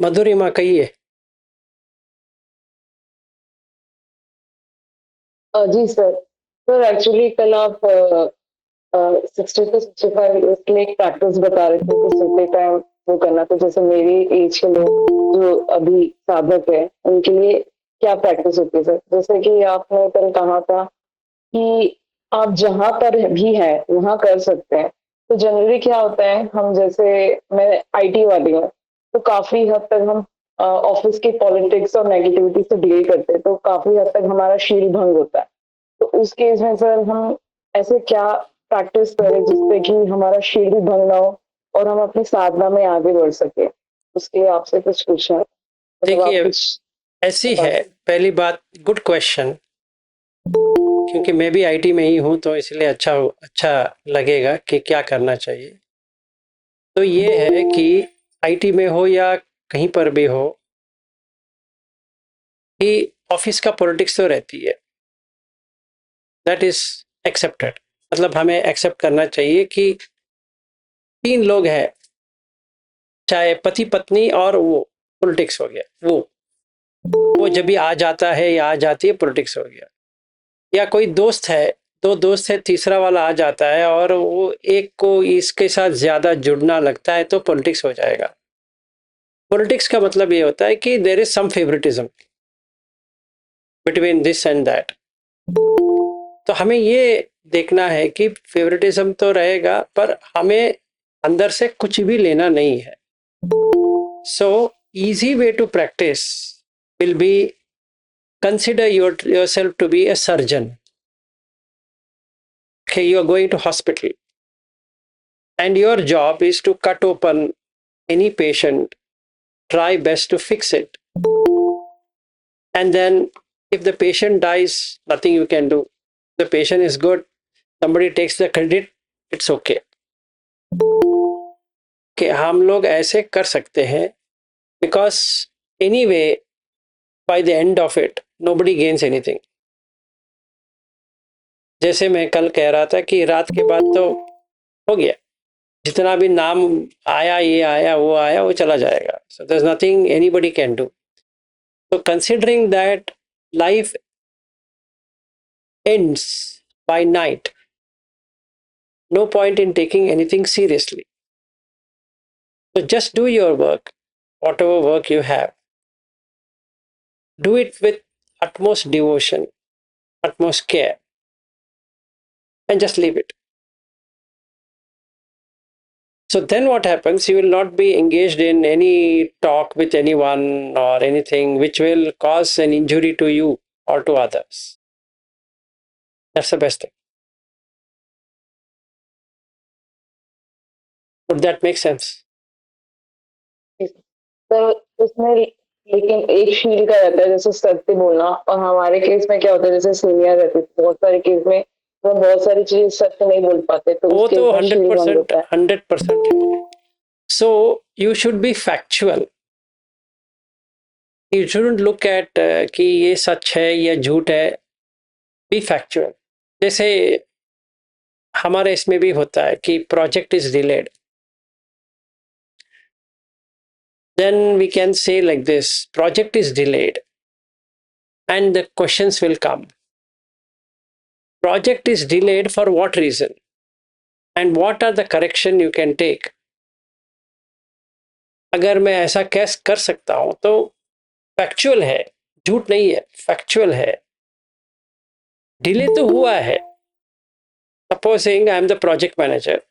मधुरिमा कहिए। जी sir. Sir actually कल आप 60 to 65 ईयर्स के लिए एक प्रैक्टिस बता रहे थे कि सोते टाइम वो करना। तो जैसे मेरी एज के लोग जो अभी साधक है उनके लिए क्या प्रैक्टिस होती है सर? जैसे कि आपने कल कहा था कि आप जहाँ पर भी हैं वहाँ कर सकते हैं। तो जनरली क्या होता है, हम जैसे मैं आईटी वाली हूँ, तो काफ़ी हद तक हम ऑफ़िस की पॉलिटिक्स और नेगेटिविटी से डील करते हैं, तो काफ़ी हद तक हमारा शील भंग होता है। तो उस केस में सर हम ऐसे क्या प्रैक्टिस करें जिससे कि हमारा शील भी भंग ना हो और हम अपनी साधना में आगे बढ़ सकें? उसके लिए आपसे कुछ पूछना है। मतलब आप देखिए, कुछ ऐसी बता है, दें। पहली बात, गुड क्वेश्चन। क्योंकि मैं भी आईटी में ही हूँ, तो इसलिए अच्छा लगेगा कि क्या करना चाहिए। तो ये है कि आईटी में हो या कहीं पर भी हो, कि ऑफिस का पॉलिटिक्स तो रहती है, दैट इज एक्सेप्टेड। मतलब हमें एक्सेप्ट करना चाहिए कि तीन लोग हैं, चाहे पति पत्नी, और वो पॉलिटिक्स हो गया। वो जब भी आ जाता है या आ जाती है, पॉलिटिक्स हो गया। या कोई दोस्त है, दो दोस्त है, तीसरा वाला आ जाता है और वो एक को इसके साथ ज्यादा जुड़ना लगता है, तो पॉलिटिक्स हो जाएगा। पॉलिटिक्स का मतलब ये होता है कि there is some favouritism between this and that. तो हमें ये देखना है कि फेवरेटिज्म तो रहेगा, पर हमें अंदर से कुछ भी लेना नहीं है। So easy way to practice will be, consider yourself to be a surgeon. Okay, you are going to hospital and your job is to cut open any patient, try best to fix it, and then if the patient dies, nothing you can do. The patient is good, somebody takes the credit, it's okay. कि हम लोग ऐसे कर सकते हैं, because anyway by the end of it nobody gains anything. जैसे मैं कल कह रहा था कि रात के बाद तो हो गया, जितना भी नाम आया, ये आया, वो चला जाएगा। So there is nothing anybody can do. So considering that life ends by night, no point in taking anything seriously. So just do your work, whatever work you have. Do it with utmost devotion, utmost care, and just leave it. So then what happens? You will not be engaged in any talk with anyone or anything which will cause an injury to you or to others. That's the best thing. Would that make sense? Sir उसमें लेकिन एक शील का रहता है जैसे सत्य बोलना, और हमारे केस में क्या होता है जैसे सीनियर रहते थे बहुत सारे केस में वो बहुत सारी चीजें सत्य नहीं बोल पाते, तो उस वो केस तो में हंड्रेड शील भंग परसेंट होता है। 100%। So you should be factual. You shouldn't look at कि ये सच है या झूठ है। Be factual. जैसे हमारे इसमें भी होता है कि project is delayed, then we can say like this, project is delayed and the questions will come, project is delayed for what reason and what are the correction you can take. अगर मैं ऐसा कैस कर सकता हूं तो factual है, झूठ नहीं है, फैक्चुअल है। डिले तो हुआ है। Supposing I am the project manager,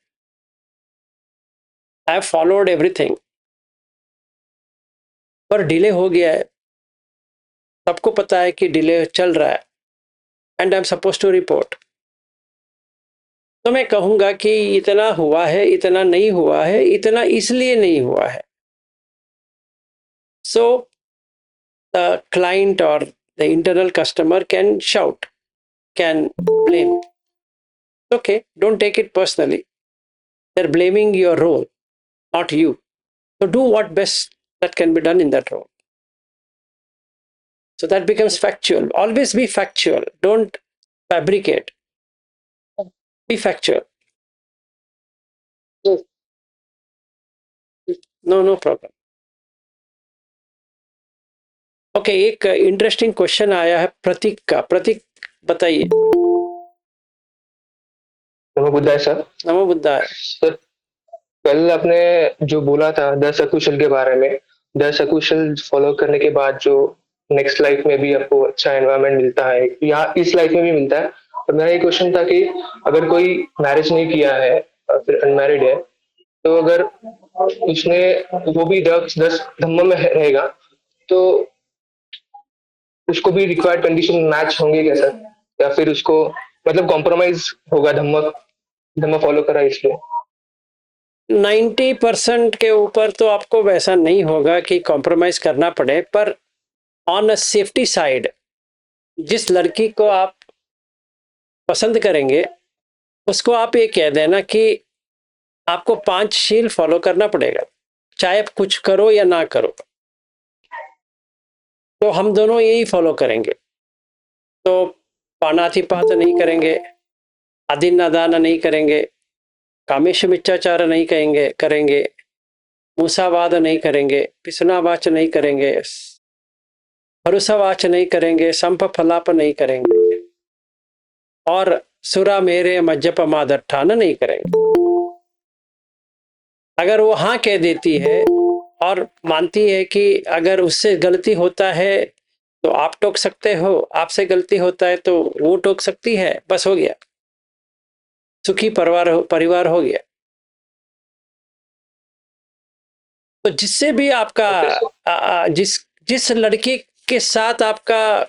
I have followed everything, पर डिले हो गया है, सबको पता है कि डिले चल रहा है, and I am suppose to report. तो मैं कहूंगा कि इतना हुआ है, इतना नहीं हुआ है, इतना इसलिए नहीं हुआ है। सो द क्लाइंट और the internal customer can shout, can blame. Okay, don't take it personally, they are blaming your role, not you. So do what best that can be done in that role. So that becomes factual. Always be factual. Don't fabricate. Be factual. जी। No, no problem. Okay, एक interesting question आया है प्रतीक का। प्रतीक बताइए। नमो बुद्धाय sir. नमो बुद्धाय। Sir, कल आपने जो बोला था 10 अकुशल के बारे में, 10 अकुशल फॉलो करने के बाद जो नेक्स्ट लाइफ में भी आपको अच्छा एनवायरनमेंट मिलता है या इस लाइफ में भी मिलता है। और मेरा ये क्वेश्चन था कि अगर कोई मैरिज नहीं किया है और फिर अनमैरिड है, तो अगर उसने वो भी दस दस धम्मों में रहेगा, तो उसको भी रिक्वायर्ड कंडीशन मैच होंगे क्या सर? या फिर उसको मतलब कॉम्प्रोमाइज होगा धम्म धम्म फॉलो करा इसलिए? 90% के ऊपर तो आपको वैसा नहीं होगा कि कॉम्प्रोमाइज करना पड़े, पर ऑन अ सेफ्टी साइड जिस लड़की को आप पसंद करेंगे उसको आप ये कह देना कि आपको 5 शील फॉलो करना पड़ेगा, चाहे आप कुछ करो या ना करो। तो हम दोनों यही फॉलो करेंगे। तो पानातिपात नहीं करेंगे, आदिन्नादान नहीं करेंगे, कामेश मिथ्याचार नहीं करेंगे, मूसावाद नहीं करेंगे, पिसनावाच नहीं करेंगे, भरोसावाच नहीं करेंगे, संप फलाप नहीं करेंगे, और सुरा मेरे मज्जप मादट्ठान नहीं करेंगे। अगर वो हाँ कह देती है और मानती है कि अगर उससे गलती होता है तो आप टोक सकते हो, आपसे गलती होता है तो वो टोक सकती है, बस हो गया, सुखी परिवार हो गया। तो जिससे भी आपका ओके सर। जिस जिस लड़की के साथ आपका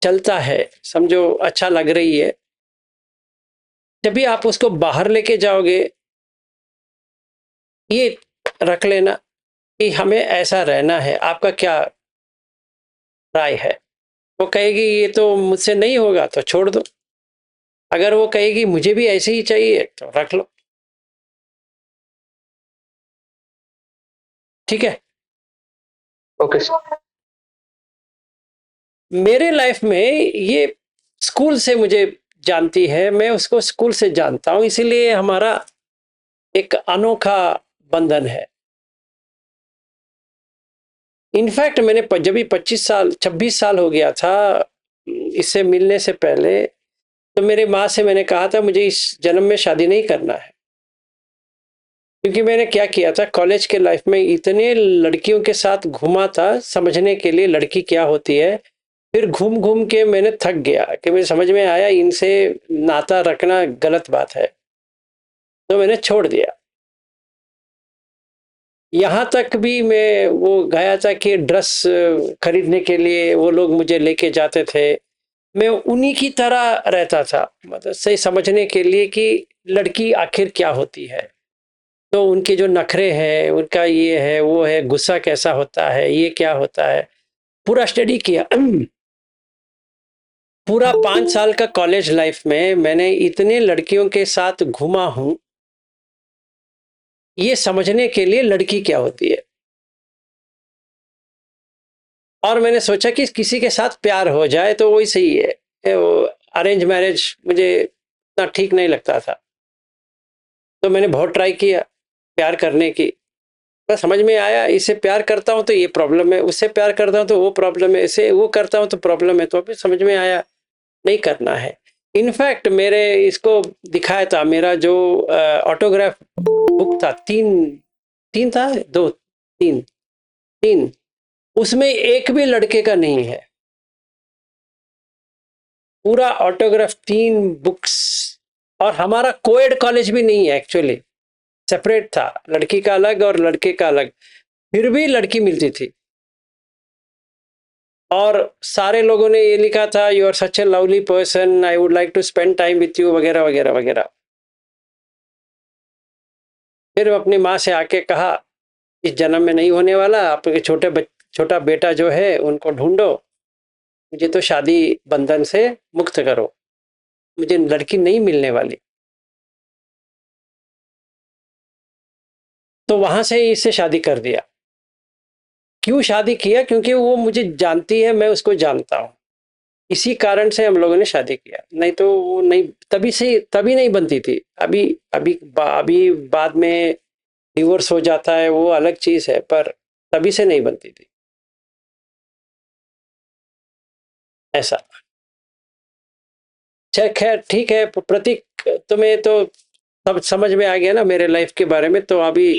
चलता है, समझो अच्छा लग रही है, जब भी आप उसको बाहर लेके जाओगे ये रख लेना कि हमें ऐसा रहना है, आपका क्या राय है। वो कहेगी ये तो मुझसे नहीं होगा तो छोड़ दो, अगर वो कहेगी मुझे भी ऐसे ही चाहिए तो रख लो। ठीक है। Okay sir. मेरे लाइफ में ये स्कूल से मुझे जानती है, मैं उसको स्कूल से जानता हूं, इसीलिए हमारा एक अनोखा बंधन है। इनफैक्ट मैंने जब भी 26 साल हो गया था इससे मिलने से पहले, तो मेरे माँ से मैंने कहा था मुझे इस जन्म में शादी नहीं करना है। क्योंकि मैंने क्या किया था, कॉलेज के लाइफ में इतने लड़कियों के साथ घूमा था समझने के लिए लड़की क्या होती है। फिर घूम घूम के मैंने थक गया कि मुझे समझ में आया इनसे नाता रखना गलत बात है, तो मैंने छोड़ दिया। यहाँ तक भी मैं वो गया था कि ड्रेस खरीदने के लिए वो लोग मुझे लेके जाते थे, मैं उन्हीं की तरह रहता था, मतलब सही समझने के लिए कि लड़की आखिर क्या होती है। तो उनके जो नखरे हैं, उनका ये है वो है, गुस्सा कैसा होता है, ये क्या होता है, पूरा स्टडी किया। पूरा 5 साल का कॉलेज लाइफ में मैंने इतने लड़कियों के साथ घूमा हूं ये समझने के लिए लड़की क्या होती है। और मैंने सोचा कि किसी के साथ प्यार हो जाए तो वही सही है। वो अरेंज मैरिज मुझे इतना ठीक नहीं लगता था, तो मैंने बहुत ट्राई किया प्यार करने की। बस समझ में आया इससे प्यार करता हूं तो ये प्रॉब्लम है, उससे प्यार करता हूं तो वो प्रॉब्लम है, इससे वो करता हूं तो प्रॉब्लम है, तो फिर समझ में आया नहीं करना है। इनफैक्ट मेरे इसको दिखाया था, मेरा जो ऑटोग्राफ बुक था, तीन तीन था, दो, तीन, तीन, उसमें एक भी लड़के का नहीं है। पूरा ऑटोग्राफ 3 बुक्स। और हमारा कोएड कॉलेज भी नहीं है एक्चुअली, सेपरेट था, लड़की का अलग और लड़के का अलग, फिर भी लड़की मिलती थी। और सारे लोगों ने ये लिखा था you are such a lovely person, I would like to spend time with you, वगैरह वगैरह वगैरह। फिर अपनी माँ से आके कहा इस जन्म में नहीं होने वाला, आपके छोटा बेटा जो है उनको ढूंढो, मुझे तो शादी बंधन से मुक्त करो, मुझे लड़की नहीं मिलने वाली। तो वहां से इससे शादी कर दिया। क्यों शादी किया? क्योंकि वो मुझे जानती है, मैं उसको जानता हूँ, इसी कारण से हम लोगों ने शादी किया। नहीं तो वो नहीं, तभी नहीं बनती थी। अभी अभी बाद में डिवोर्स हो जाता है वो अलग चीज है, पर तभी से नहीं बनती थी। ऐसा। अच्छा खैर ठीक है प्रतीक, तुम्हें तो सब समझ में आ गया ना मेरे लाइफ के बारे में, तो अभी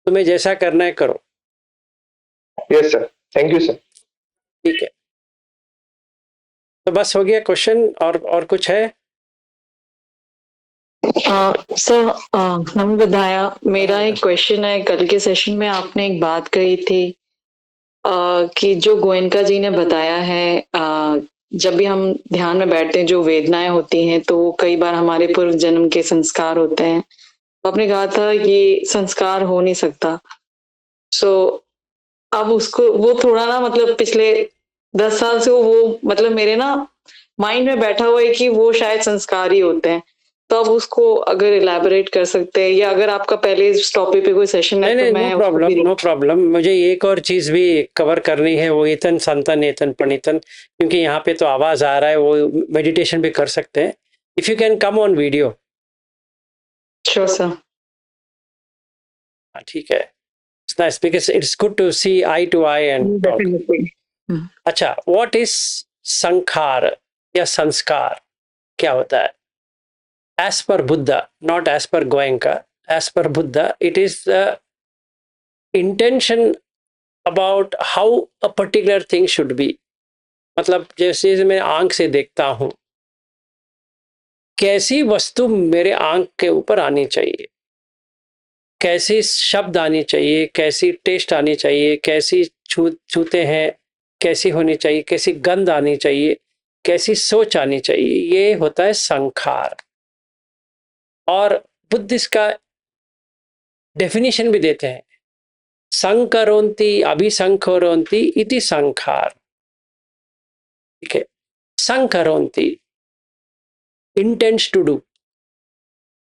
तुम्हें जैसा करना है करो। Yes sir, thank you sir. ठीक है, तो बस हो गया क्वेश्चन, और कुछ है? सर नमः बताया, मेरा एक क्वेश्चन है। कल के सेशन में आपने एक बात कही थी कि जो गोयनका जी ने बताया है, जब भी हम ध्यान में बैठते हैं जो वेदनाएं होती हैं तो कई बार हमारे पूर्व जन्म के संस्कार होते हैं। तो आपने कहा था ये संस्कार हो नहीं सकता। सो अब उसको वो थोड़ा ना मतलब पिछले 10 साल से वो मतलब मेरे ना माइंड में बैठा हुआ है कि वो शायद संस्कार ही होते हैं। तो अब उसको अगर इलेबोरेट कर सकते हैं, या अगर आपका पहले इस टॉपिक पे कोई सेशन है नहीं तो नहीं, मैं नो उसको प्रॉब्लम भी नो प्रॉब्लम। मुझे एक और चीज़ भी कवर करनी है, वो एतन संतन एतन पणितन, क्योंकि यहाँ पे तो आवाज़ आ रहा है, वो मेडिटेशन भी कर सकते हैं। If you can come on video. Sure sir. ठीक है, it's nice because it's good to see eye to eye and talk. Definitely. अच्छा, व्हाट इज संखार या संस्कार, क्या होता है? As per Buddha, not as per Goenka, as per Buddha it is the intention about how a particular thing should be. मतलब जैसे मैं आंख से देखता हूं, कैसी वस्तु मेरे आंख के ऊपर आनी चाहिए, कैसी शब्द आनी चाहिए, कैसी टेस्ट आनी चाहिए, कैसी छूते हैं कैसी होनी चाहिए, कैसी गंध आनी चाहिए, कैसी सोच आनी चाहिए, ये होता है संखार। और बुद्ध इसका डेफिनेशन भी देते हैं, संकरोन्ति अभिसंकरोन्ति इति संखार। ठीक है, संकरोन्ति इंटेंट्स टू डू,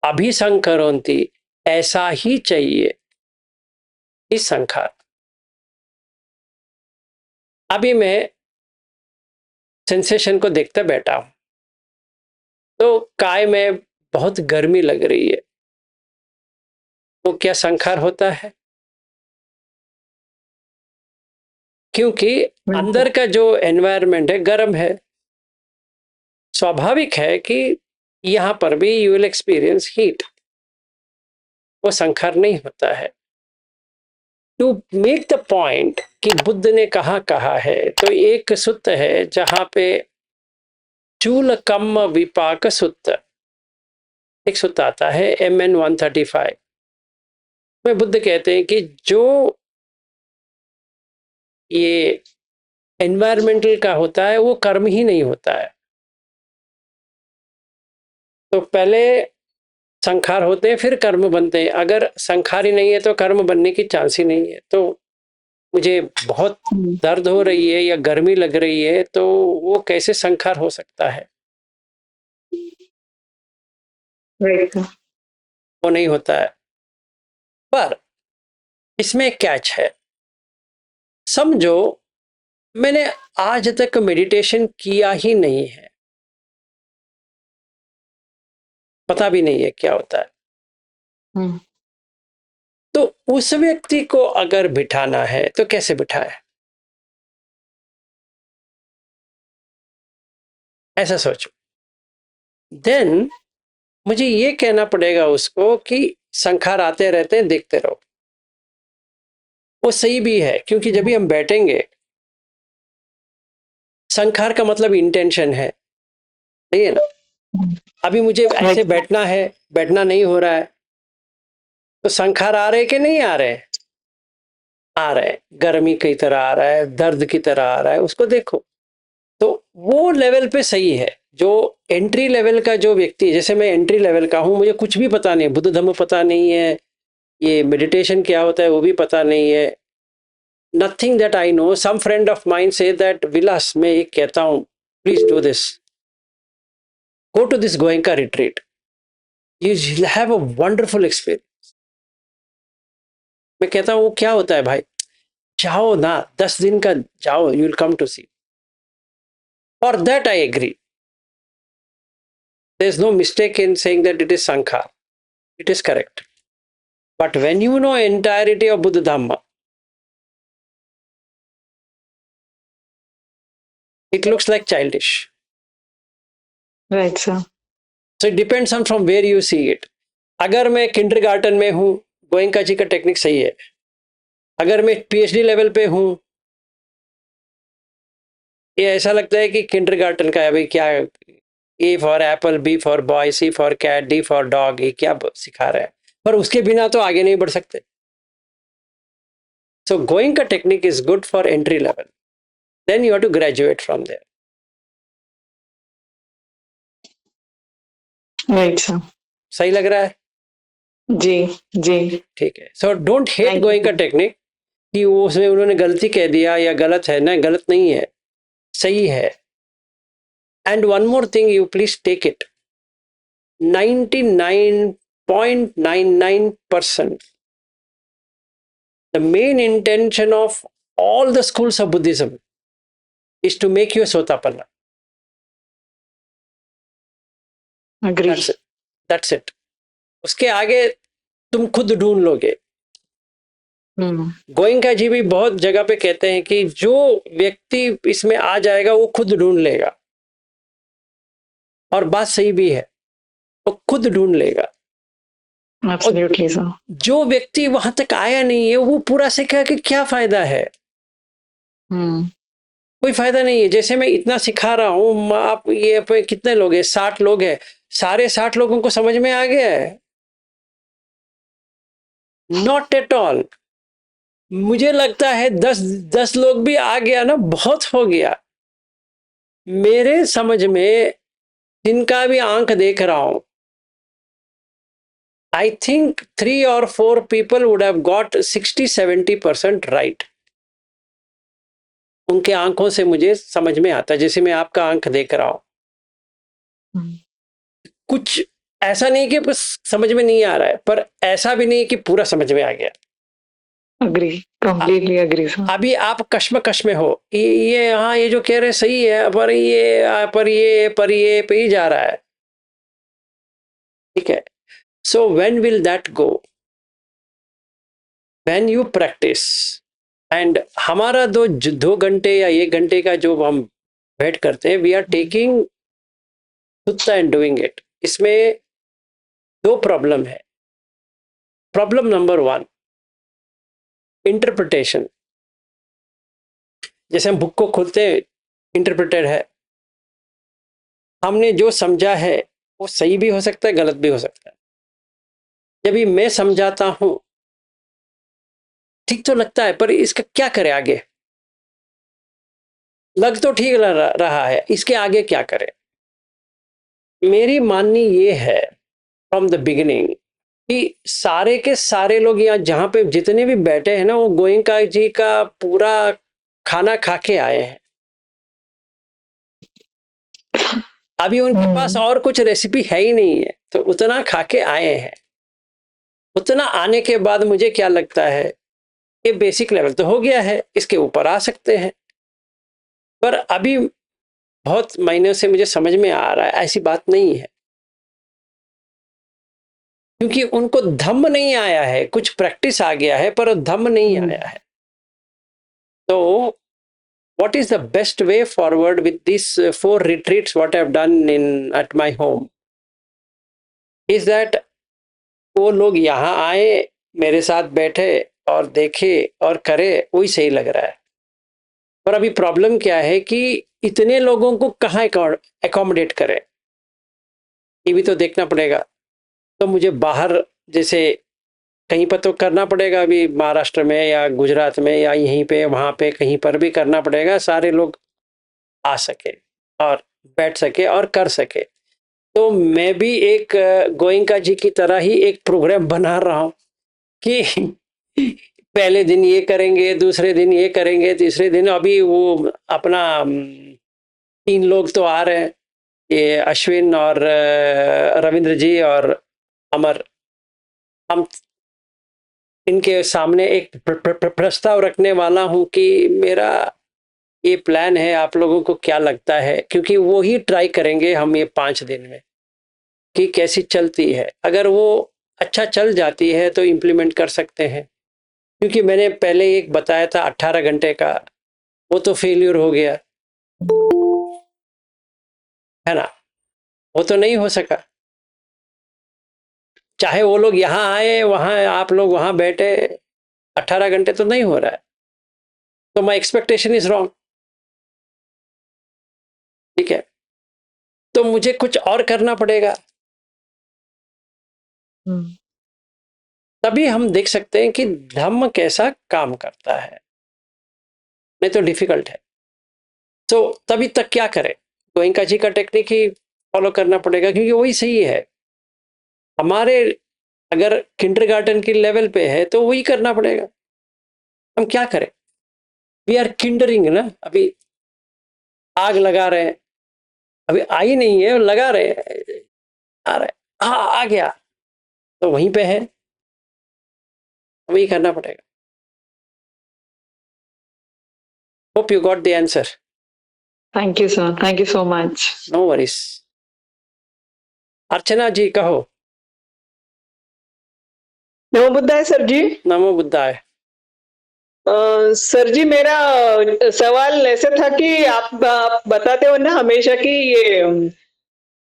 अभिसंकरोन्ति ऐसा ही चाहिए, इस संखार। अभी मैं सेंसेशन को देखते बैठा हूं, तो काय में बहुत गर्मी लग रही है, तो क्या संखार होता है? क्योंकि अंदर का जो एनवायरनमेंट है गर्म है, स्वाभाविक है कि यहां पर भी यू विल एक्सपीरियंस हीट, वो संखार नहीं होता है। टू मेक द पॉइंट कि बुद्ध ने कहा है, तो एक सूत्र है जहां पे चूल कम विपाक सूत्र, एक सूत्र आता है MN 135 में। बुद्ध कहते हैं कि जो ये एनवायरमेंटल का होता है वो कर्म ही नहीं होता है। तो पहले संखार होते हैं फिर कर्म बनते हैं, अगर संखार ही नहीं है तो कर्म बनने की चांस ही नहीं है। तो मुझे बहुत दर्द हो रही है या गर्मी लग रही है, तो वो कैसे संखार हो सकता है? वो नहीं होता है। पर इसमें कैच है, समझो मैंने आज तक मेडिटेशन किया ही नहीं है, पता भी नहीं है क्या होता है, तो उस व्यक्ति को अगर बिठाना है तो कैसे बिठाए? ऐसा सोचो। देन मुझे ये कहना पड़ेगा उसको कि संखार आते रहते हैं, देखते रहो। वो सही भी है, क्योंकि जब भी हम बैठेंगे, संखार का मतलब इंटेंशन है, सही है ना? अभी मुझे ऐसे बैठना है, बैठना नहीं हो रहा है, तो संखार आ रहे कि नहीं आ रहे? आ रहे हैं, गर्मी की तरह आ रहा है, दर्द की तरह आ रहा है, उसको देखो। तो वो लेवल पे सही है। जो एंट्री लेवल का जो व्यक्ति, जैसे मैं एंट्री लेवल का हूं, मुझे कुछ भी पता नहीं, बुद्ध धर्म पता नहीं है, ये मेडिटेशन क्या होता है वो भी पता नहीं है, nothing that I know. Some friend of mind से दैट विलास, मैं एक कहता हूं please do this, go to this Goenka retreat, you will have a wonderful experience. मैं कहता हूं वो क्या होता है भाई, जाओ ना, 10 दिन का जाओ, you will come to see. For that I agree, there is no mistake in saying that it is sankhar, it is correct. But when you know entirety of Buddha Dhamma, It looks like childish. Right, sir. So it depends on from where you see it. अगर मैं kindergarten में हूँ, गोयंका जी का technique सही है. अगर मैं PhD level पे हूँ, ये ऐसा लगता है कि किंडरगार्टन का है भाई, क्या A for apple, B for boy, C for cat, D for dog, ये क्या सिखा रहा है. पर उसके बिना तो आगे नहीं बढ़ सकते. So Goenka technique is good for entry level. Then you have to graduate from there. Right, sir. सही लग रहा है? जी. ठीक है. So don't hate Thank you. Goenka technique कि वो उसमें उन्होंने गलती कह दिया या गलत है. ना, गलत नहीं है, सही है. And one more thing, you please take it. 99.99%. The main intention of all the schools of Buddhism is to make you a Sotapanna. Agree. That's it. That's it. उसके आगे तुम खुद ढूंढ लोगे. गोयंका जी भी बहुत जगह पे कहते हैं कि जो व्यक्ति इसमें आ जाएगा वो खुद ढूंढ लेगा. और बात सही भी है, वो खुद ढूंढ लेगा. Absolutely, sir. जो व्यक्ति वहां तक आया नहीं है वो पूरा सीखा कि क्या फायदा है. कोई फायदा नहीं है. जैसे मैं इतना सिखा रहा हूं, आप ये पे कितने लोग हैं? 60 लोग हैं. सारे 60 लोगों को समझ में आ गया है? Not at all. मुझे लगता है 10 लोग भी आ गया ना, बहुत हो गया. मेरे समझ में जिनका भी आंख देख रहा हूं, I think 3 or 4 people would have got 60-70% right. उनके आंखों से मुझे समझ में आता है, जैसे मैं आपका आंख देख रहा हूं. कुछ ऐसा नहीं कि बस समझ में नहीं आ रहा है, पर ऐसा भी नहीं कि पूरा समझ में आ गया. Agree. Completely agree, sir. अभी आप कश्मकश में हो. ये हाँ, ये जो कह रहे सही है, पर ये पे ही जा रहा है. ठीक है. So when will that go? When you practice. And हमारा 2 घंटे या 1 घंटे का जो हम बैठ करते हैं, we are taking sutta and doing it. इसमें 2 प्रॉब्लम है. Problem number 1, interpretation. जैसे हम बुक को खोलते हैं, इंटरप्रेटेड है. हमने जो समझा है वो सही भी हो सकता है, गलत भी हो सकता है. जब भी मैं समझाता हूं, ठीक तो लगता है, पर इसका क्या करें आगे? लग तो ठीक रहा है, इसके आगे क्या करें? मेरी माननी ये है फ्रॉम द बिगिनिंग कि सारे के सारे लोग यहाँ जहां पे जितने भी बैठे हैं ना, वो गोयंका जी का पूरा खाना खा के आए हैं. अभी उनके पास और कुछ रेसिपी है ही नहीं है, तो उतना खा के आए हैं. उतना आने के बाद मुझे क्या लगता है, ये बेसिक लेवल तो हो गया है, इसके ऊपर आ सकते हैं. पर अभी बहुत महीनों से मुझे समझ में आ रहा है ऐसी बात नहीं है, क्योंकि उनको धम्म नहीं आया है. कुछ प्रैक्टिस आ गया है, पर धम्म नहीं आया है. तो what is the best way forward with these 4 retreats what I have done at my home is that वो लोग यहाँ आए, मेरे साथ बैठे और देखे और करे, वही सही लग रहा है. पर अभी प्रॉब्लम क्या है कि इतने लोगों को कहाँ एकोमोडेट करें, ये भी तो देखना पड़ेगा. तो मुझे बाहर जैसे कहीं पर तो करना पड़ेगा, अभी महाराष्ट्र में या गुजरात में या यहीं पे वहाँ पे कहीं पर भी करना पड़ेगा, सारे लोग आ सके और बैठ सके और कर सके. तो मैं भी एक गोयंका जी की तरह ही एक प्रोग्राम बना रहा हूँ कि पहले दिन ये करेंगे, दूसरे दिन ये करेंगे, तीसरे दिन अभी वो अपना 3 लोग तो आ रहे हैं, ये अश्विन और रविंद्र जी और अमर. हम इनके सामने एक प्रस्ताव रखने वाला हूं कि मेरा ये प्लान है, आप लोगों को क्या लगता है, क्योंकि वो ही ट्राई करेंगे हम ये 5 दिन में कि कैसी चलती है. अगर वो अच्छा चल जाती है तो इम्प्लीमेंट कर सकते हैं, क्योंकि मैंने पहले एक बताया था 18 घंटे का, वो तो फेल्यूर हो गया. है ना, वो तो नहीं हो सका। चाहे वो लोग यहाँ आए, वहां आप लोग वहां बैठे, 18 घंटे तो नहीं हो रहा है। तो माई एक्सपेक्टेशन इज रॉन्ग। ठीक है, तो मुझे कुछ और करना पड़ेगा, तभी हम देख सकते हैं कि धम्म कैसा काम करता है। नहीं तो डिफिकल्ट है। तो तभी तक क्या करें, गोयंका जी का टेक्निक ही फॉलो करना पड़ेगा, क्योंकि वही सही है। हमारे अगर किंडरगार्टन की लेवल पे है तो वही करना पड़ेगा। हम क्या करें, वी आर किंडरिंग ना, अभी आग लगा रहे हैं, अभी आई नहीं है, लगा रहे हैं, आ रहा है, हाँ आ गया, तो वहीं पे है, वही करना पड़ेगा। Hope you got the answer. Thank you sir, thank you so much. No worries. Archana ji कहो। नमो बुद्धाय सर जी। नमो बुद्धाय। सर जी, मेरा सवाल ऐसे था कि आप बताते हो ना हमेशा कि ये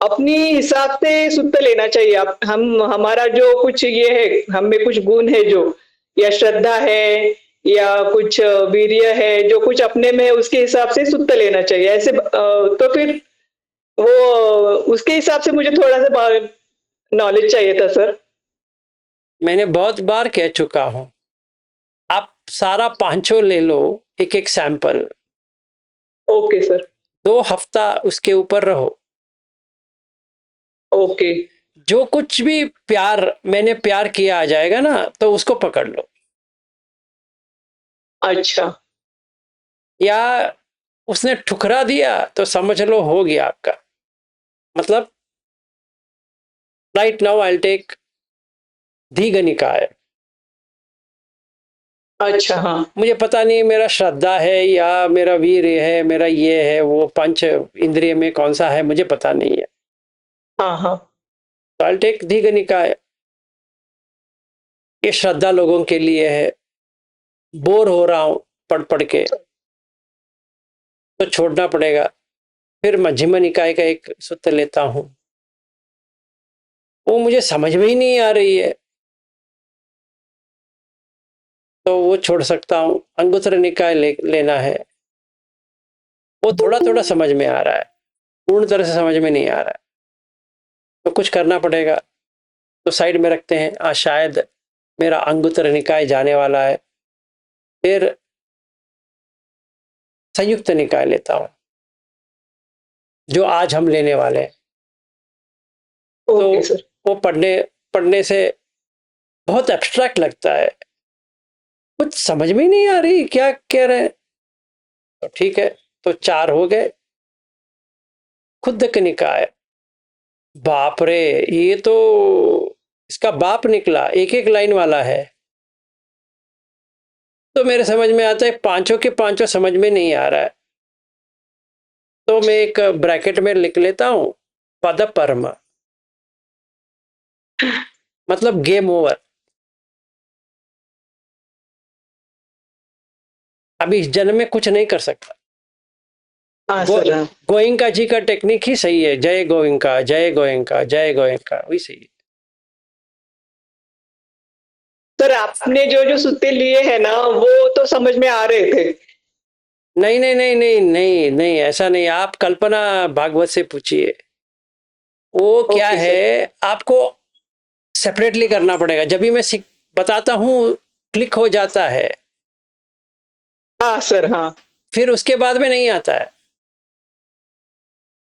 अपनी हिसाब से सूत्र लेना चाहिए। आप हम हमारा जो कुछ ये है, हम में कुछ गुण है जो, या श्रद्धा है या कुछ वीर्य है, जो कुछ अपने में है उसके हिसाब से सूत्र लेना चाहिए। ऐसे तो फिर वो उसके हिसाब से मुझे थोड़ा सा नॉलेज चाहिए था सर। मैंने बहुत बार कह चुका हूं, आप सारा पांचों ले लो, एक एक सैंपल, ओके सर। 2 हफ्ता उसके ऊपर रहो। ओके। जो कुछ भी मैंने प्यार किया आ जाएगा ना, तो उसको पकड़ लो। अच्छा। या उसने ठुकरा दिया तो समझ लो हो गया आपका। मतलब राइट नाउ आई टेक दीघनिकाय। अच्छा। हाँ। मुझे पता नहीं मेरा श्रद्धा है या मेरा वीर है, मेरा ये है, वो पंच इंद्रिय में कौन सा है मुझे पता नहीं है। हाँ हाँ। तो आई टेक दीघनिकाय। ये श्रद्धा लोगों के लिए है। बोर हो रहा हूं पढ़ पढ़ के, तो छोड़ना पड़ेगा। फिर मध्यम निकाय का एक सूत्र लेता हूं, वो मुझे समझ में ही नहीं आ रही है, तो वो छोड़ सकता हूं। अंगुत्तर निकाय लेना है, वो थोड़ा थोड़ा समझ में आ रहा है, पूर्ण तरह से समझ में नहीं आ रहा है, तो कुछ करना पड़ेगा। तो साइड में रखते हैं, शायद मेरा अंगुत्तर निकाय जाने वाला है। फिर संयुक्त निकाय लेता हूं, जो आज हम लेने वाले हैं। ओके तो सर। वो पढ़ने से बहुत एब्स्ट्रैक्ट लगता है, कुछ समझ में ही नहीं आ रही क्या कह रहे हैं। तो ठीक है, तो 4 हो गए। खुद्दक निकाय, बाप रे, ये तो इसका बाप निकला, एक एक लाइन वाला है। तो मेरे समझ में आता है पांचों के पांचों समझ में नहीं आ रहा है, तो मैं एक ब्रैकेट में लिख लेता हूं, पद परम, मतलब गेम ओवर। अभी इस जन्म में कुछ नहीं कर सकता। हाँ गो, सर। हाँ गोयंका जी का टेक्निक ही सही है। जय गोयंका, जय गोयंका, जय गोयंका, वही सही है। सर, आपने जो जो सूत्र लिए हैं ना वो तो समझ में आ रहे थे। नहीं नहीं नहीं नहीं नहीं नहीं, ऐसा नहीं। आप कल्पना भागवत से पूछिए, वो क्या ओके सर। है, आपको सेपरेटली करना पड़ेगा। जब भी मैं बताता हूँ क्लिक हो जाता है, हाँ सर। हाँ। फिर उसके बाद में नहीं आता है।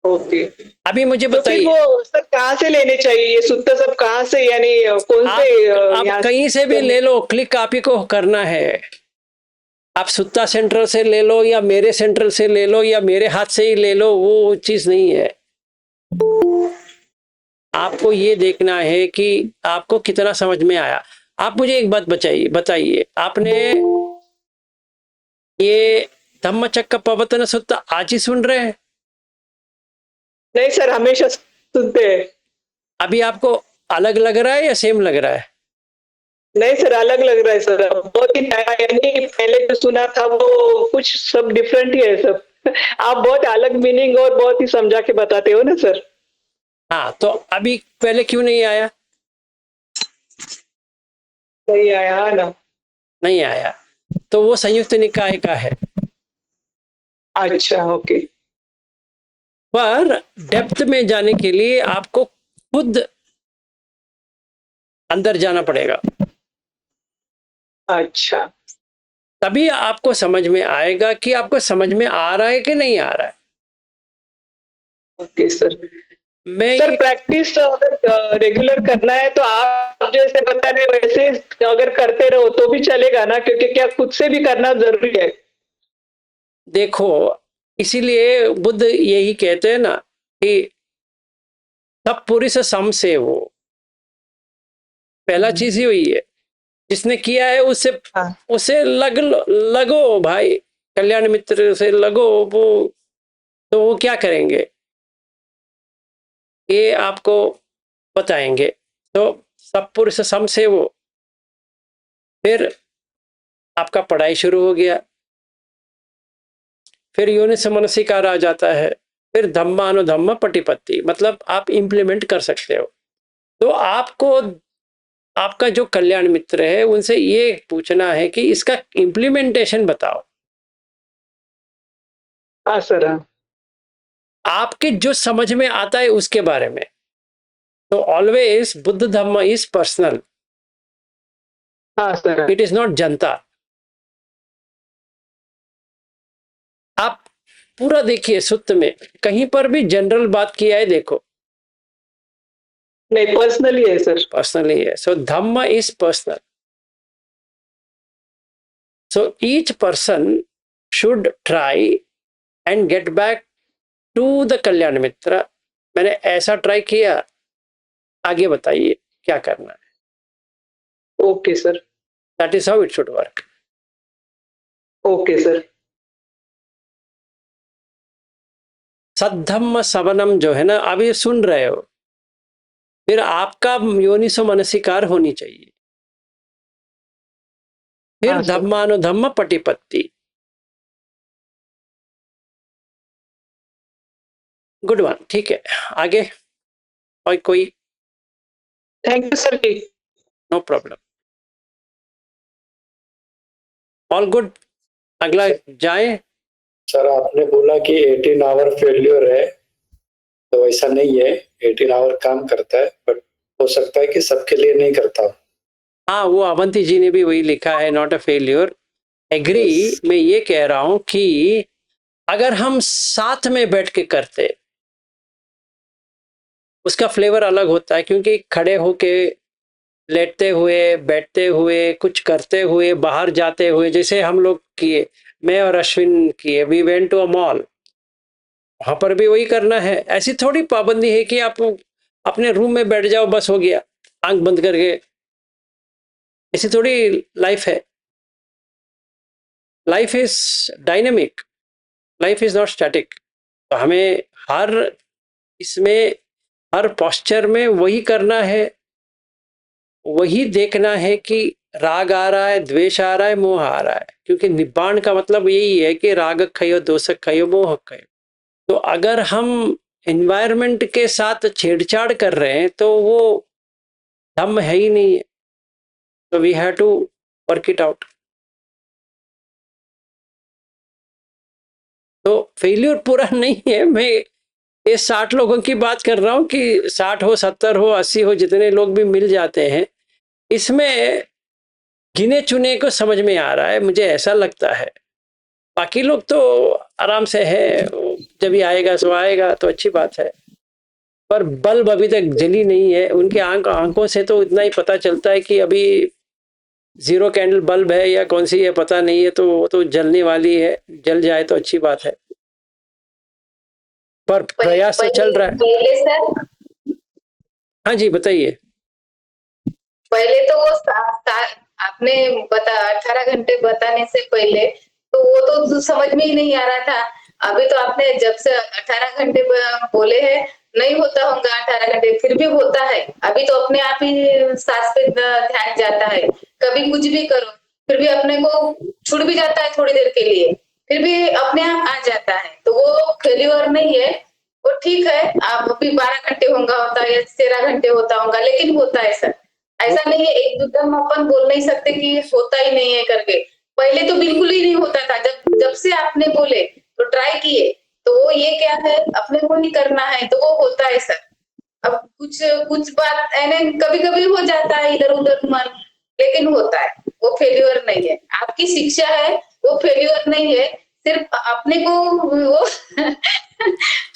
ओके। अभी मुझे तो फिर बताइए, वो सर कहाँ से लेने चाहिए ये सूत्र सब, कहाँ से, यानी कौन से आप यहाँ कहीं से भी ले लो, क्लिक आप ही को करना है। आप सुत्ता सेंट्रल से ले लो या मेरे सेंट्रल से ले लो या मेरे हाथ से ही ले लो, वो चीज नहीं है। आपको ये देखना है कि आपको कितना समझ में आया। आप मुझे एक बात बताइए, आपने ये धम्मचक्र प्रवर्तन सूत्र आज ही सुन रहे हैं? नहीं सर, हमेशा सुनते हैं। अभी आपको अलग लग रहा है या सेम लग रहा है? नहीं सर, अलग लग रहा है सर, बहुत ही नया, यानी पहले जो सुना था वो कुछ सब डिफरेंट ही है सब। आप बहुत अलग मीनिंग और बहुत ही समझा के बताते हो ना सर। हाँ, तो अभी पहले क्यों नहीं आया? सही आया है ना। नहीं आया, तो वो संयुक्त निकाय का है। अच्छा, ओके। पर डेप्थ में जाने के लिए आपको खुद अंदर जाना पड़ेगा, अच्छा, तभी आपको समझ में आएगा कि आपको समझ में आ रहा है कि नहीं आ रहा है। Okay sir. मैं सर ये प्रैक्टिस अगर रेगुलर करना है तो आप जैसे बता रहे वैसे अगर करते रहो तो भी चलेगा ना, क्योंकि क्या खुद से भी करना जरूरी है। देखो, इसीलिए बुद्ध यही कहते हैं ना कि सब पुरुष सम से वो, पहला चीज ही हुई है। जिसने किया है उससे हाँ, उसे लगो भाई, कल्याण मित्र से लगो। वो तो वो क्या करेंगे ये आपको बताएंगे। तो सब पुरुष सम से वो, फिर आपका पढ़ाई शुरू हो गया, फिर योनिस मनसिकार आ जाता है, फिर धम्मानुधम्म पटिपत्ति, मतलब आप इंप्लीमेंट कर सकते हो। तो आपको आपका जो कल्याण मित्र है उनसे ये पूछना है कि इसका इंप्लीमेंटेशन बताओ। हाँ सर, हाँ। आपके जो समझ में आता है उसके बारे में। तो always Buddha Dhamma is personal, हाँ सर, हाँ। इट इज नॉट जनता। आप पूरा देखिए सुत्त में, कहीं पर भी जनरल बात किया है देखो, नहीं, पर्सनली है सर। पर्सनली है। So Dhamma is personal, so each person should try and get back to the kalyana mitra. मैंने ऐसा ट्राई किया, आगे बताइए क्या करना है। Okay sir. That is how it should work. Okay sir. सद्धम्म सवनम जो है ना, अब ये सुन रहे हो, फिर आपका योनिसो मनसिकार होनी चाहिए, फिर हाँ सर। धम्मानुधम्म पटिपत्ति। गुड वन, ठीक है। आगे और कोई? Thank you sir ji. No problem, all good. अगला जाए। सर आपने बोला कि 18 आवर फेल्योर है, तो ऐसा नहीं है। 18 आवर काम करता है, बट हो सकता है कि सबके लिए नहीं करता। हाँ, वो अवंती जी ने भी वही लिखा है, not a failure. Agree. Yes. मैं ये कह रहा हूं कि अगर हम साथ में बैठ के करते, उसका फ्लेवर अलग होता है, क्योंकि खड़े होके, लेटते हुए, बैठते हुए, कुछ करते हुए, बाहर जाते हुए, जैसे हम लोग किए, मैं और अश्विन किए, we went to a mall, वहां पर भी वही करना है। ऐसी थोड़ी पाबंदी है कि आप अपने रूम में बैठ जाओ बस हो गया आंख बंद करके, ऐसी थोड़ी लाइफ है। Life is dynamic, life is not static. तो हमें हर इसमें, हर पोस्चर में वही करना है, वही देखना है कि राग आ रहा है, द्वेष आ रहा है, मोह आ रहा है, क्योंकि निब्बाण का मतलब यही है कि राग खयो, दोष खयो, मोह खयो। तो अगर हम एनवायरनमेंट के साथ छेड़छाड़ कर रहे हैं तो वो धम्म है ही नहीं है। तो we have to work it out. तो फेल्यूर पूरा नहीं है। मैं ये 60 लोगों की बात कर रहा हूं कि 60 हो, 70 हो, 80 हो, जितने लोग भी मिल जाते हैं, इसमें गिने चुने को समझ में आ रहा है, मुझे ऐसा लगता है। बाकी लोग तो आराम से है, जब ही आएगा सो आएगा, तो अच्छी बात है। पर बल्ब अभी तक जली नहीं है उनके आंखों से, तो इतना ही पता चलता है कि अभी 0 कैंडल बल्ब है या कौन सी है पता नहीं है, तो वो तो जलने वाली है, जल जाए तो अच्छी बात है। पर प्रयास तो चल रहा है। पहले सर, हाँ जी, बताइए। पहले तो वो आपने बता 18 घंटे बताने से पहले तो वो तो समझ में ही नहीं आ रहा था। अभी तो आपने जब से 18 घंटे बोले हैं, नहीं होता होगा 18 घंटे, फिर भी होता है। अभी तो अपने आप ही सांस पे ध्यान जाता है। कभी कुछ भी करो फिर भी अपने को छूट भी जाता है थोड़ी देर के लिए। फिर भी अपने आप आ जाता है, तो वो फेल्यूर नहीं है, वो ठीक है। आप अभी 12 घंटे होगा होता है या 13 घंटे होता होगा, लेकिन होता है सर। ऐसा नहीं है एकदम अपन बोल नहीं सकते कि होता ही नहीं है करके। पहले तो बिल्कुल ही नहीं होता था, जब जब से आपने बोले तो ट्राई किए, तो वो ये क्या है, अपने को ही करना है तो वो होता है सर। अब कुछ कुछ बात कभी कभी हो जाता है इधर उधर मन, लेकिन होता है, वो फेल्यूर नहीं है। आपकी शिक्षा है, वो फेल्यूर नहीं है, सिर्फ अपने को वो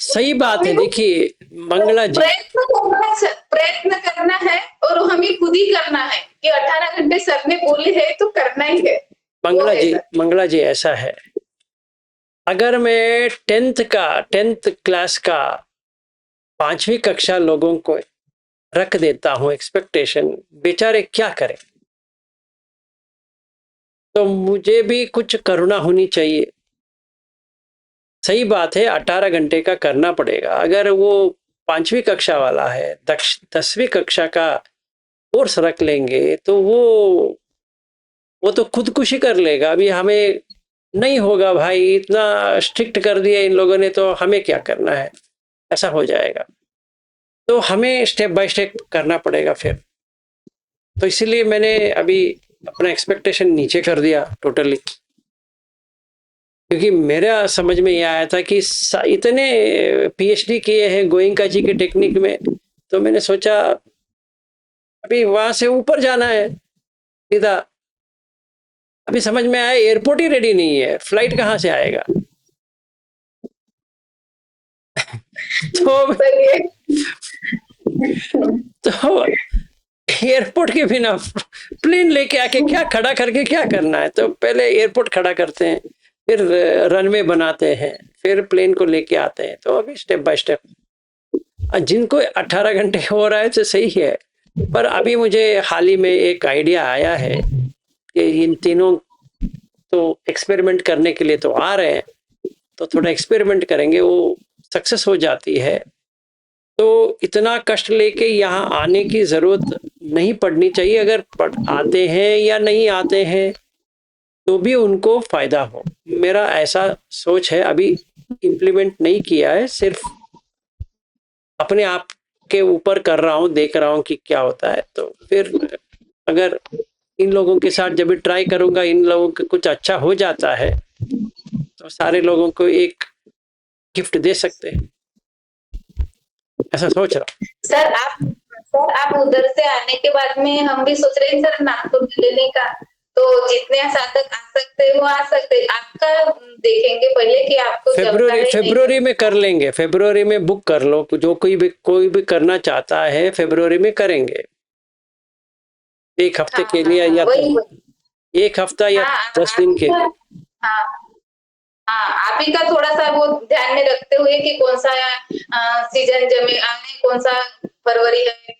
सही बात है। अपने को देखिए मंगला जी, प्रयत्न करना है, और हमें खुद ही करना है कि 18 घंटे सर ने बोले है तो करना ही है। वो मंगला है जी, सर। मंगला जी ऐसा है, अगर मैं 10th क्लास का 5वीं कक्षा लोगों को रख देता हूँ एक्सपेक्टेशन, बेचारे क्या करें, तो मुझे भी कुछ करुणा होनी चाहिए। सही बात है, 18 घंटे का करना पड़ेगा। अगर वो 5वीं कक्षा वाला है, 10वीं कक्षा का कोर्स रख लेंगे तो वो तो खुदकुशी कर लेगा। अभी हमें नहीं होगा भाई, इतना स्ट्रिक्ट कर दिया इन लोगों ने, तो हमें क्या करना है, ऐसा हो जाएगा। तो हमें स्टेप बाय स्टेप करना पड़ेगा फिर। तो इसीलिए मैंने अभी अपना एक्सपेक्टेशन नीचे कर दिया टोटली, क्योंकि मेरा समझ में ये आया था कि इतने पीएचडी किए हैं गोयनका जी के टेक्निक में, तो मैंने सोचा अभी वहां से ऊपर जाना है सीधा। अभी समझ में आया एयरपोर्ट ही रेडी नहीं है, फ्लाइट कहाँ से आएगा। तो सही है। तो एयरपोर्ट के बिना प्लेन लेके आके क्या खड़ा करके क्या करना है। तो पहले एयरपोर्ट खड़ा करते हैं, फिर रनवे बनाते हैं, फिर प्लेन को लेके आते हैं। तो अभी स्टेप बाय स्टेप जिनको 18 घंटे हो रहा है तो सही है, पर अभी मुझे हाल ही में एक आइडिया आया है कि इन तीनों तो एक्सपेरिमेंट करने के लिए तो आ रहे हैं, तो थोड़ा एक्सपेरिमेंट करेंगे, वो सक्सेस हो जाती है तो इतना कष्ट लेके यहाँ आने की जरूरत नहीं पड़नी चाहिए। अगर आते हैं या नहीं आते हैं तो भी उनको फायदा हो, मेरा ऐसा सोच है। अभी इम्प्लीमेंट नहीं किया है, सिर्फ अपने आप के ऊपर कर रहा हूँ, देख रहा हूँ कि क्या होता है। तो फिर अगर इन लोगों के साथ जब भी ट्राई करूंगा, इन लोगों का कुछ अच्छा हो जाता है तो सारे लोगों को एक गिफ्ट दे सकते हैं, ऐसा सोच रहा हूँ। सर आप उधर से आने के बाद में हम भी सोच रहे हैं सर नागपुर में लेने का, तो जितने साधक आ सकते हैं वो आ सकते हैं। आपका देखेंगे पहले कि आपको जमता है नहीं। फेब्रुवरी में कर लेंगे, फेब्रुवरी में बुक कर लो, जो कोई भी करना चाहता है फेब्रुवरी में करेंगे। एक हफ्ते के लिए या वही एक हफ्ता या 10 दिन के लिए। हाँ हाँ, आप ही का थोड़ा सा वो ध्यान में रखते हुए कि कौन सा सीजन जमे आने, कौन सा फरवरी है,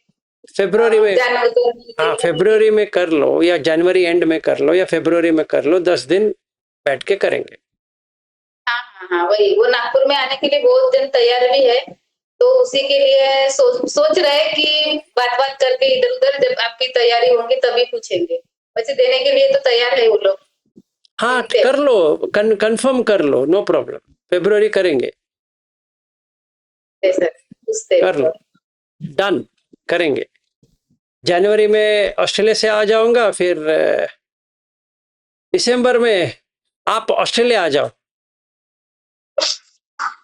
फेब्रुवरी में, जनवरी। हाँ फेब्रुवरी में कर लो या जनवरी एंड में कर लो या फेब्रुवरी में कर लो, 10 दिन बैठ के करेंगे। हाँ हाँ हाँ, वही वो नागपुर में आने के लिए बहुत जन तैयार भी है, तो उसी के लिए सोच रहे कि बात करके इधर उधर जब आपकी तैयारी होंगी तभी पूछेंगे। वैसे देने के लिए तो तैयार है वो लोग। हाँ कर लो, कंफर्म कर लो, नो प्रॉब्लम, फेब्रुवरी करेंगे। सर पूछते कर लो, डन, करेंगे। जनवरी में ऑस्ट्रेलिया से आ जाऊंगा, फिर दिसंबर में आप ऑस्ट्रेलिया आ जाओ।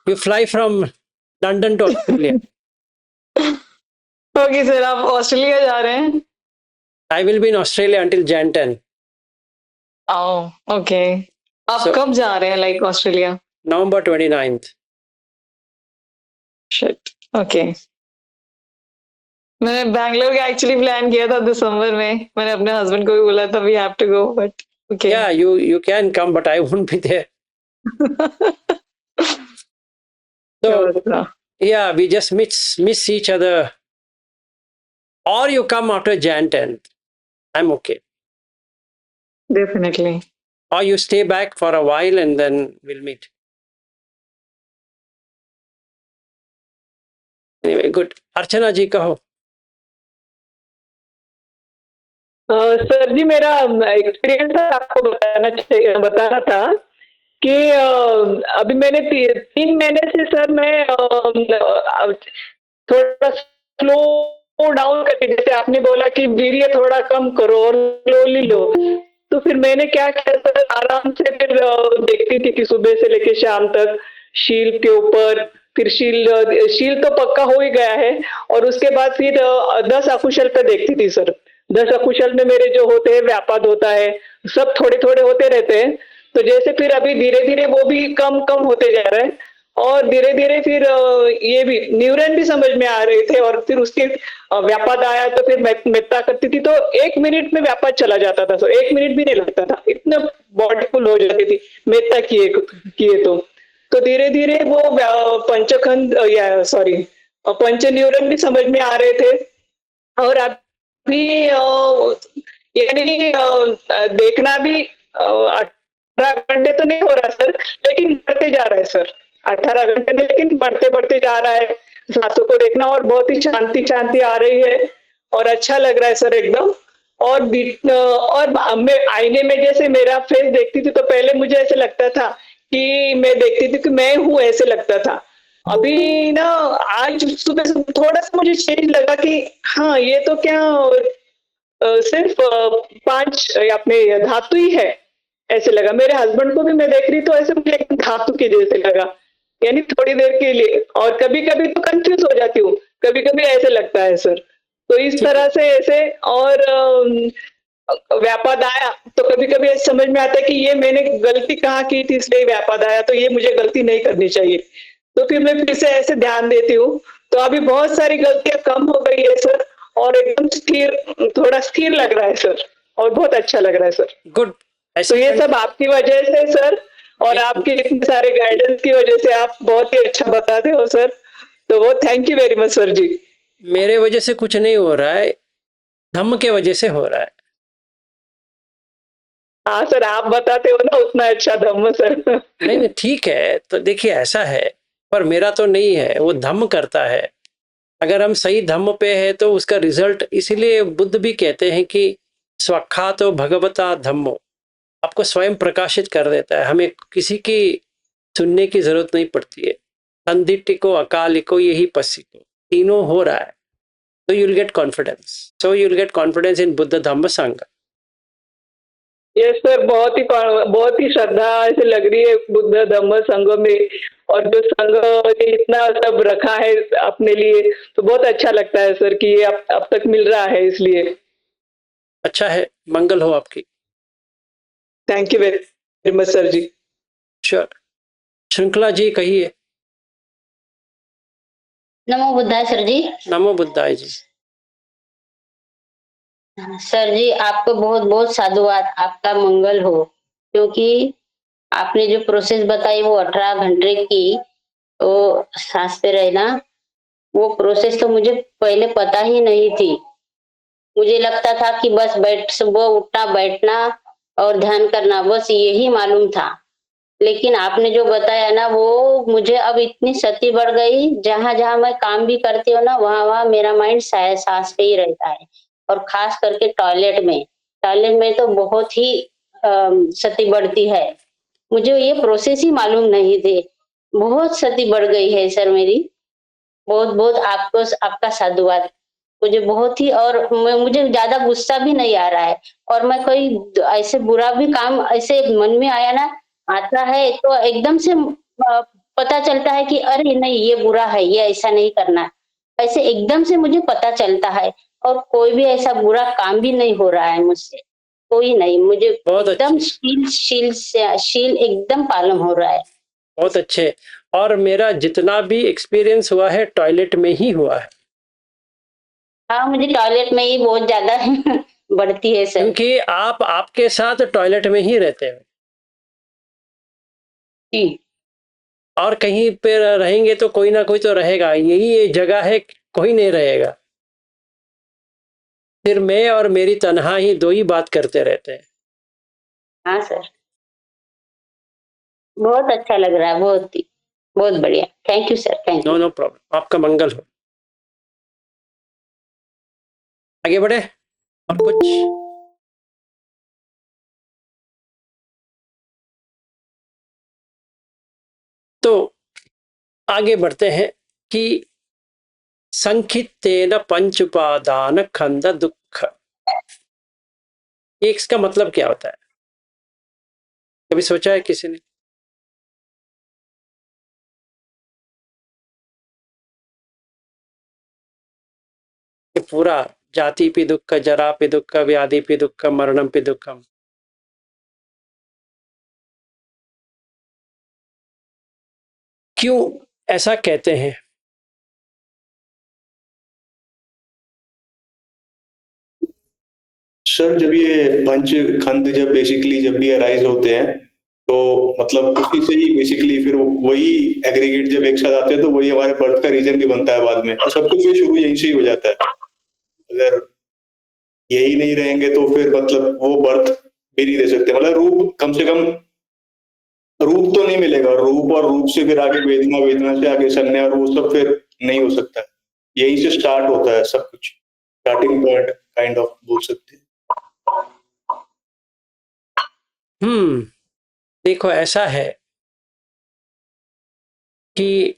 You fly from London to Australia. Okay sir, आप ऑस्ट्रेलिया जा रहे हैं? I will be in Australia until Jan 10। Okay, आप कब जा रहे हैं like Australia? November 29th। Shit, okay. मैंने बैंगलोर का एक्चुअली प्लान किया था दिसंबर में, मैंने अपने हस्बैंड को भी बोला था we have to go, but okay. Yeah, you can come, but I won't be there. So yeah, we just miss each other. Or you come after Jan 10th, I'm okay. Definitely. Or you stay back for a while and then we'll meet. Anyway, good. अर्चना जी कहो। Sir जी, मेरा experience आपको बताना था कि अभी मैंने 3 महीने से सर मैं थोड़ा स्लो डाउन करके, जैसे आपने बोला कि वीर्य थोड़ा कम करो और स्लोली लो, तो फिर मैंने क्या किया सर, आराम से फिर देखती थी कि सुबह से लेके शाम तक शील के ऊपर, फिर शील तो पक्का हो ही गया है, और उसके बाद फिर 10 अकुशल पे देखती थी सर। 10 अकुशल में मेरे जो होते हैं व्यापाद होता है, सब थोड़े थोड़े होते रहते हैं। तो जैसे फिर अभी धीरे धीरे वो भी कम कम होते जा रहे हैं, और धीरे धीरे फिर ये भी न्यूरन भी समझ में आ रहे थे, और फिर उसके व्यापाद आया तो फिर मेत्ता करती थी, तो 1 मिनट में व्यापाद चला जाता था सर, 1 मिनट भी नहीं लगता था, इतना बॉडी फुल हो जाती थी मेत्ता किए किए तो धीरे धीरे वो पंचखंड या सॉरी पंच न्यूरन भी समझ में आ रहे थे। और अभी यानी देखना भी 18 घंटे तो नहीं हो रहा सर, लेकिन बढ़ते जा रहा है सर, 18 घंटे में, लेकिन बढ़ते बढ़ते जा रहा है सांसों को देखना, और बहुत ही शांति शांति आ रही है, और अच्छा लग रहा है सर एकदम। और मैं आईने में जैसे मेरा फेस देखती थी तो पहले मुझे ऐसे लगता था कि मैं देखती थी कि मैं हूँ, ऐसे लगता था। अभी ना आज सुबह से थोड़ा सा मुझे चेंज लगा कि हाँ ये तो क्या सिर्फ 5 अपने धातु ही है, ऐसे लगा। मेरे हस्बैंड को भी मैं देख रही तो ऐसे मुझे एकदम धातु के जैसे लगा, यानी थोड़ी देर के लिए। और कभी कभी तो कंफ्यूज हो जाती हूँ, कभी कभी ऐसे लगता है सर। तो इस ठीक है। तरह से ऐसे, और व्यापाद आया तो कभी कभी ऐसे समझ में आता है कि ये मैंने गलती कहाँ की थी, इसलिए व्यापाद आया, तो ये मुझे गलती नहीं करनी चाहिए। तो फिर मैं फिर से ऐसे ध्यान देती हूँ, तो अभी बहुत सारी गलतियां कम हो गई है सर, और एकदम स्थिर, थोड़ा स्थिर लग रहा है सर, और बहुत अच्छा लग रहा है सर। गुड। तो ऐसे ये सब आपकी वजह से सर, और ये आपके इतने सारे गाइडेंस की वजह से, आप बहुत ही अच्छा बताते हो सर, तो वो thank you very much sir ji. मेरे वजह से कुछ नहीं हो रहा है, धम्म के वजह से हो रहा है। हाँ सर, आप बताते हो ना उतना अच्छा धम्म सर। नहीं नहीं, ठीक है, तो देखिए ऐसा है, पर मेरा तो नहीं है, वो धम्म करता है। अगर हम सही धम्म पे है तो उसका रिजल्ट, इसीलिए बुद्ध भी कहते हैं कि स्वखातो भगवता धम्मो, आपको स्वयं प्रकाशित कर देता है, हमें किसी की सुनने की जरूरत नहीं पड़ती है। संदिट्टिको अकालिको यही पस्सिको, तीनों हो रहा है, तो you will get confidence, so you will get confidence in Buddha Dhamma Sangha. ये सर बहुत ही श्रद्धा ऐसे लग रही है बुद्ध धम्म संघ में, और जो संघ ने इतना सब रखा है अपने लिए, तो बहुत अच्छा लगता है सर कि ये अब तक मिल रहा है, इसलिए अच्छा है, मंगल हो आपकी। Thank you very much sir ji. Sure. Shrinkhla ji कहिए। नमो बुद्धाय सर जी। नमो बुद्धाय जी। सर जी आपको बहुत बहुत साधुवाद, आपका मंगल हो, क्योंकि आपने जो प्रोसेस बताई वो 18 घंटे की, तो सांस पे रहना, वो प्रोसेस तो मुझे पहले पता ही नहीं थी। मुझे लगता था कि बस सुबह उठना बैठना और ध्यान करना, बस यही मालूम था। लेकिन आपने जो बताया ना, वो मुझे अब इतनी सती बढ़ गई, जहां जहां मैं काम भी करती हूँ ना, वहां वहां मेरा माइंड शायद सांस पे ही रहता है। और खास करके टॉयलेट में तो बहुत ही सती बढ़ती है। मुझे ये प्रोसेस ही मालूम नहीं थे, बहुत सती बढ़ गई है सर मेरी। बहुत बहुत आपको, आपका साधुवाद। मुझे बहुत ही, और मुझे ज्यादा गुस्सा भी नहीं आ रहा है, और मैं कोई ऐसे बुरा भी काम ऐसे मन में आया ना, आता है तो एकदम से पता चलता है कि अरे नहीं ये बुरा है, ये ऐसा नहीं करना, ऐसे एकदम से मुझे पता चलता है। और कोई भी ऐसा बुरा काम भी नहीं हो रहा है मुझसे, कोई नहीं, मुझे बहुत एकदम अच्छे, शील एकदम पालन हो रहा है। बहुत अच्छे। और मेरा जितना भी एक्सपीरियंस हुआ है टॉयलेट में ही हुआ है, हाँ, मुझे टॉयलेट में ही बहुत ज्यादा बढ़ती है सर। क्योंकि आप आपके साथ टॉयलेट में ही रहते हो, जी। और कहीं पे रहेंगे तो कोई ना कोई तो रहेगा, यही ये जगह है, कोई नहीं रहेगा। फिर मैं और मेरी तन्हा ही दो ही बात करते रहते हैं। हाँ सर, बहुत अच्छा लग रहा है, बहुत ही, बहुत बढ़िया। Thank you sir, thank no you. No problem, आपका मंगल हो। आगे बढ़े और कुछ। तो आगे बढ़ते हैं कि संखित्तेन पंच उपादान खंड दुख, इसका मतलब क्या होता है? कभी सोचा है किसी ने? कि पूरा जाति पे दुख, जरा पे दुख, व्याधि पे दुख, मरणम पे दुखम, क्यों ऐसा कहते हैं? सर जब ये पंच खंड जब बेसिकली जब भी अराइज होते हैं तो मतलब उसी से ही बेसिकली फिर वही एग्रीगेट जब एक साथ आते हैं तो वही हमारे बर्थ का रीजन भी बनता है बाद में, और सब कुछ ये शुरू यहीं से ही हो जाता है। अगर यही नहीं रहेंगे तो फिर मतलब वो बर्थ भी नहीं दे सकते, मतलब रूप कम से कम रूप तो नहीं मिलेगा, रूप और रूप से फिर आगे वेदना, वेदना से आगे संज्ञा, और वो सब फिर नहीं हो सकता है। यहीं से स्टार्ट होता है सब कुछ, स्टार्टिंग पॉइंट काइंड ऑफ बोल सकते हैं। देखो ऐसा है कि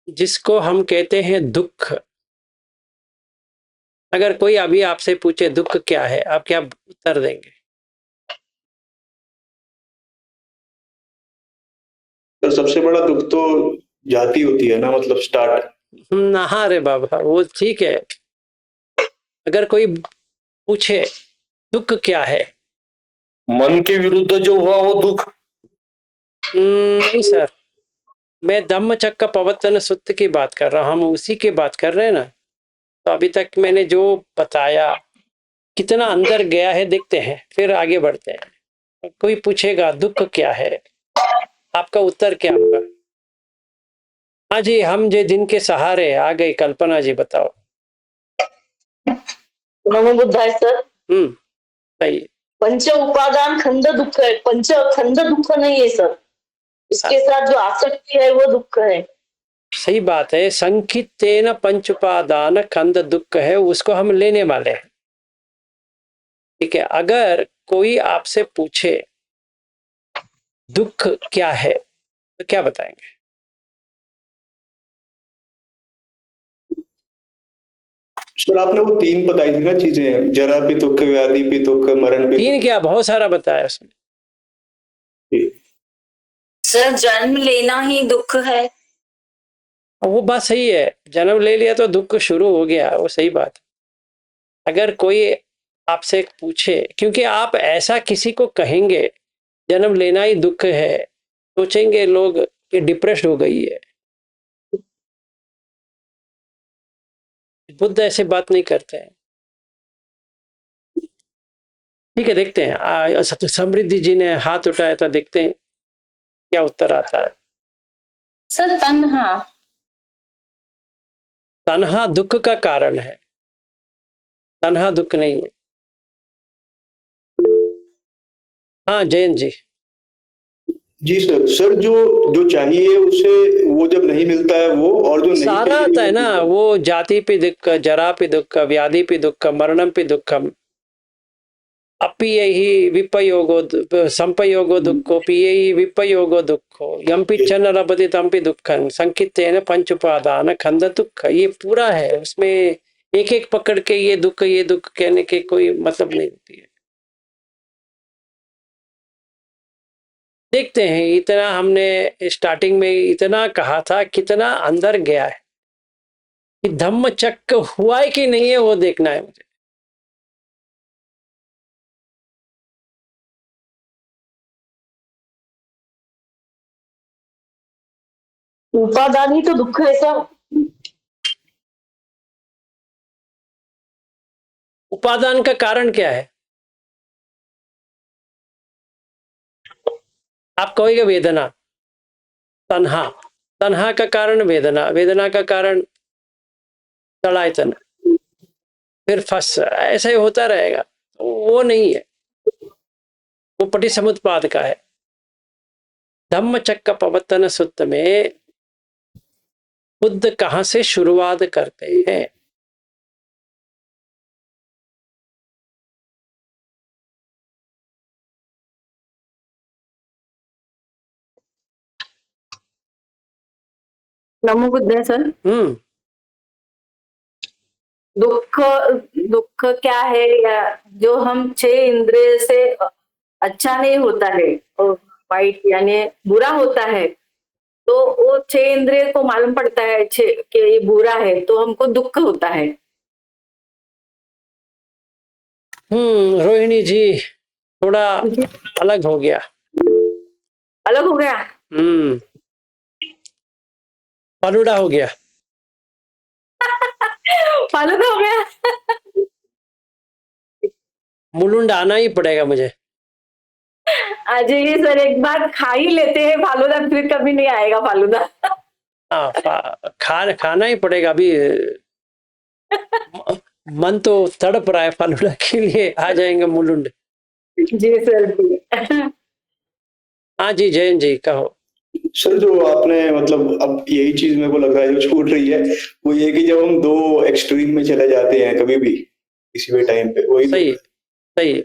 जिसको हम कहते हैं दुख, अगर कोई अभी आपसे पूछे दुख क्या है, आप क्या उत्तर देंगे? तो सबसे बड़ा दुख तो जाति होती है ना, मतलब स्टार्ट। हाँ रे बाबा, वो ठीक है। अगर कोई पूछे दुख क्या है, मन के विरुद्ध जो हुआ वो दुख। नहीं सर, मैं धम्मचक्र प्रवर्तन सूत्र की बात कर रहा हूँ, हम उसी की बात कर रहे हैं ना। तो अभी तक मैंने जो बताया कितना अंदर गया है, देखते हैं फिर आगे बढ़ते हैं। कोई पूछेगा दुख क्या है, आपका उत्तर क्या होगा? हाँ जी, हम जे दिन के सहारे आ गए, कल्पना जी बताओ। नमो बुद्धाय सर। सही। पंच उपादान खंड दुख है, पंच खंड दुख नहीं है सर, इसके साथ जो आसक्ति है वो दुख है। सही बात है, संकितेन पंच उपादान खंड दुख है, उसको हम लेने वाले हैं। ठीक है, अगर कोई आपसे पूछे दुख क्या है तो क्या बताएंगे? सर आपने वो तीन बताई थी ना चीजें, जरा भी दुख, व्याधि भी दुख, मरण भी तीन क्या, बहुत सारा बताया उसमें। दुख। सर जन्म लेना ही दुख है। वो बात सही है, जन्म ले लिया तो दुख शुरू हो गया, वो सही बात है। अगर कोई आपसे पूछे, क्योंकि आप ऐसा किसी को कहेंगे जन्म लेना ही दुख है, सोचेंगे लोग कि डिप्रेस्ड हो गई है। बुद्ध ऐसे बात नहीं करते हैं। ठीक है, देखते हैं। समृद्धि जी ने हाथ उठाया था, देखते हैं क्या उत्तर आता है। सर तन्हा। तन्हा दुख का कारण है, तन्हा दुख नहीं है। हाँ जयंत जी। जी सर, सर जो जो चाहिए उसे वो जब नहीं मिलता है वो, और जो नहीं सारा आता है ना, वो जाति पे दुख, जरा पे दुख, व्याधि पे दुख, मरणम पे दुखम, अपियहि विपयोगो संपयोगो दुखो, पियहि विपयोगो दुखो, यम्पि चन लभते तम्पि दुखं, संकितेन पंच उपादान खंड दुख। ये पूरा है, उसमें एक एक पकड़ के ये दुख कहने के कोई मतलब नहीं होती है। देखते हैं, इतना हमने स्टार्टिंग में इतना कहा था, कितना अंदर गया है कि धम्म चक्र हुआ है कि नहीं है, वो देखना है मुझे। उपादान ही तो दुख है सर। उपादान का कारण क्या है? आप कहोगे वेदना, तन्हा, तन्हा का कारण वेदना, वेदना का कारण तड़ायतन, फिर फस, ऐसे ही होता रहेगा। वो नहीं है, वो पटिसमुत्पाद का है। धम्मचक्र प्रवर्तन सूत्र में बुद्ध कहाँ से शुरुआत करते हैं? नमो बुद्धाय सर। दुख दुख क्या है, या जो हम 6 इंद्रिय से अच्छा नहीं होता है, वाइट यानी बुरा होता है, तो वो 6 इंद्रिय को मालूम पड़ता है कि ये बुरा है, तो हमको दुख होता है। रोहिणी जी थोड़ा अलग हो गया। अलग हो गया। फालूदा हो गया। फालूदा हो गया। मुलुंड आना ही पड़ेगा मुझे। अजय सर, एक बार खा ही लेते हैं फालूदा, फिर कभी नहीं आएगा फालूदा। खाना ही पड़ेगा अभी। मन तो तड़प रहा है फालूदा के लिए। आ जाएंगे मुलुंड। जी सर। हाँ जी, जयन जी कहो। सर जो आपने मतलब अब यही चीज मेरे को लग रहा है जो छूट रही है वो ये कि जब हम 2 एक्सट्रीम में चले जाते हैं कभी भी किसी भी टाइम पे, वही सही सही है।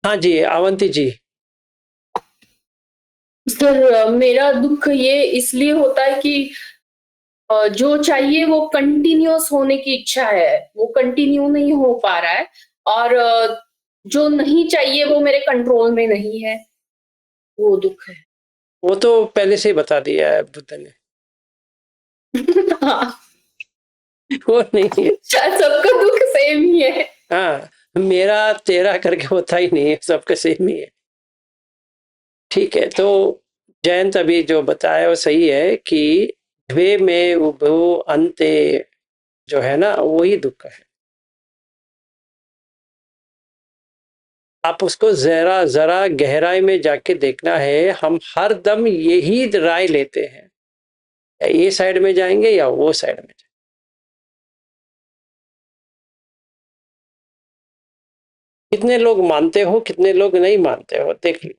हाँ जी, अवंती जी। सर मेरा दुख ये इसलिए होता है कि जो चाहिए वो कंटिन्यूअस होने की इच्छा है, वो कंटिन्यू नहीं हो पा रहा है, और जो नहीं चाहिए वो मेरे कंट्रोल में नहीं है, वो दुख है। वो तो पहले से ही बता दिया है बुद्ध ने। हाँ। वो नहीं है। शायद सबका दुख सेम ही है। हाँ, मेरा तेरा करके होता ही नहीं है, सबका सेम ही है। ठीक है, तो जयंत अभी जो बताया वो सही है कि द्वे में उभो अंते जो है ना, वही दुख है। आप उसको जरा जरा गहराई में जाके देखना है। हम हर दम यही राय लेते हैं, ये साइड में जाएंगे या वो साइड में जाएंगे। कितने लोग मानते हो, कितने लोग नहीं मानते हो, देख ली।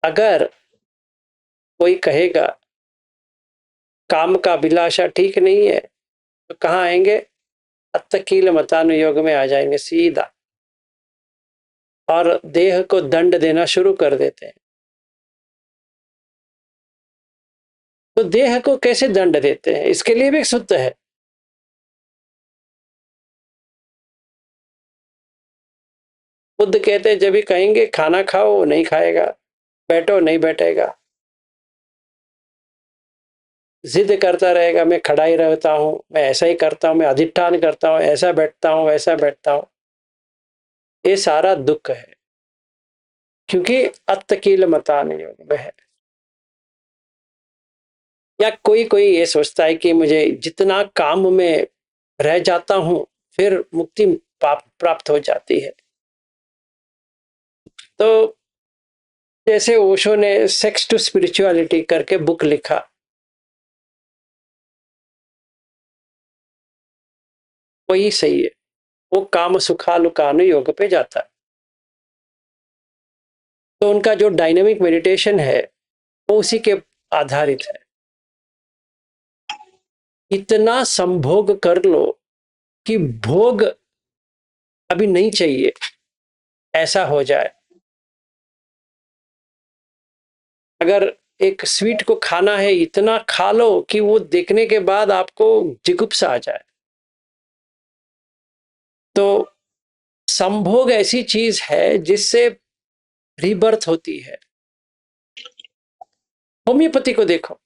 अगर कोई कहेगा काम का अभिलाषा ठीक नहीं है, तो कहाँ आएंगे? अत्तकील मतानुयोग में आ जाएंगे सीधा, और देह को दंड देना शुरू कर देते हैं। तो देह को कैसे दंड देते हैं, इसके लिए भी एक सूत्र है। बुद्ध कहते हैं जब भी कहेंगे खाना खाओ, वो नहीं खाएगा, बैठो नहीं बैठेगा, जिद करता रहेगा, मैं खड़ा ही रहता हूं, मैं ऐसा ही करता हूं, मैं अधिष्ठान करता हूं, ऐसा बैठता हूं, वैसा बैठता हूं। ये सारा दुख है, क्योंकि अत्तकील मतान योग में है। या कोई कोई ये सोचता है कि मुझे जितना काम में रह जाता हूं फिर मुक्ति प्राप्त हो जाती है। तो जैसे ओशो ने सेक्स टू स्पिरिचुअलिटी करके बुक लिखा, वही सही है। वो काम सुखालुकानुयोग पे जाता है। तो उनका जो डायनेमिक मेडिटेशन है वो उसी के आधारित है। इतना संभोग कर लो कि भोग अभी नहीं चाहिए, ऐसा हो जाए। अगर एक स्वीट को खाना है, इतना खा लो कि वो देखने के बाद आपको जिगुप्सा आ जाए। तो संभोग ऐसी चीज है जिससे रीबर्थ होती है। होम्योपैथी को देखो,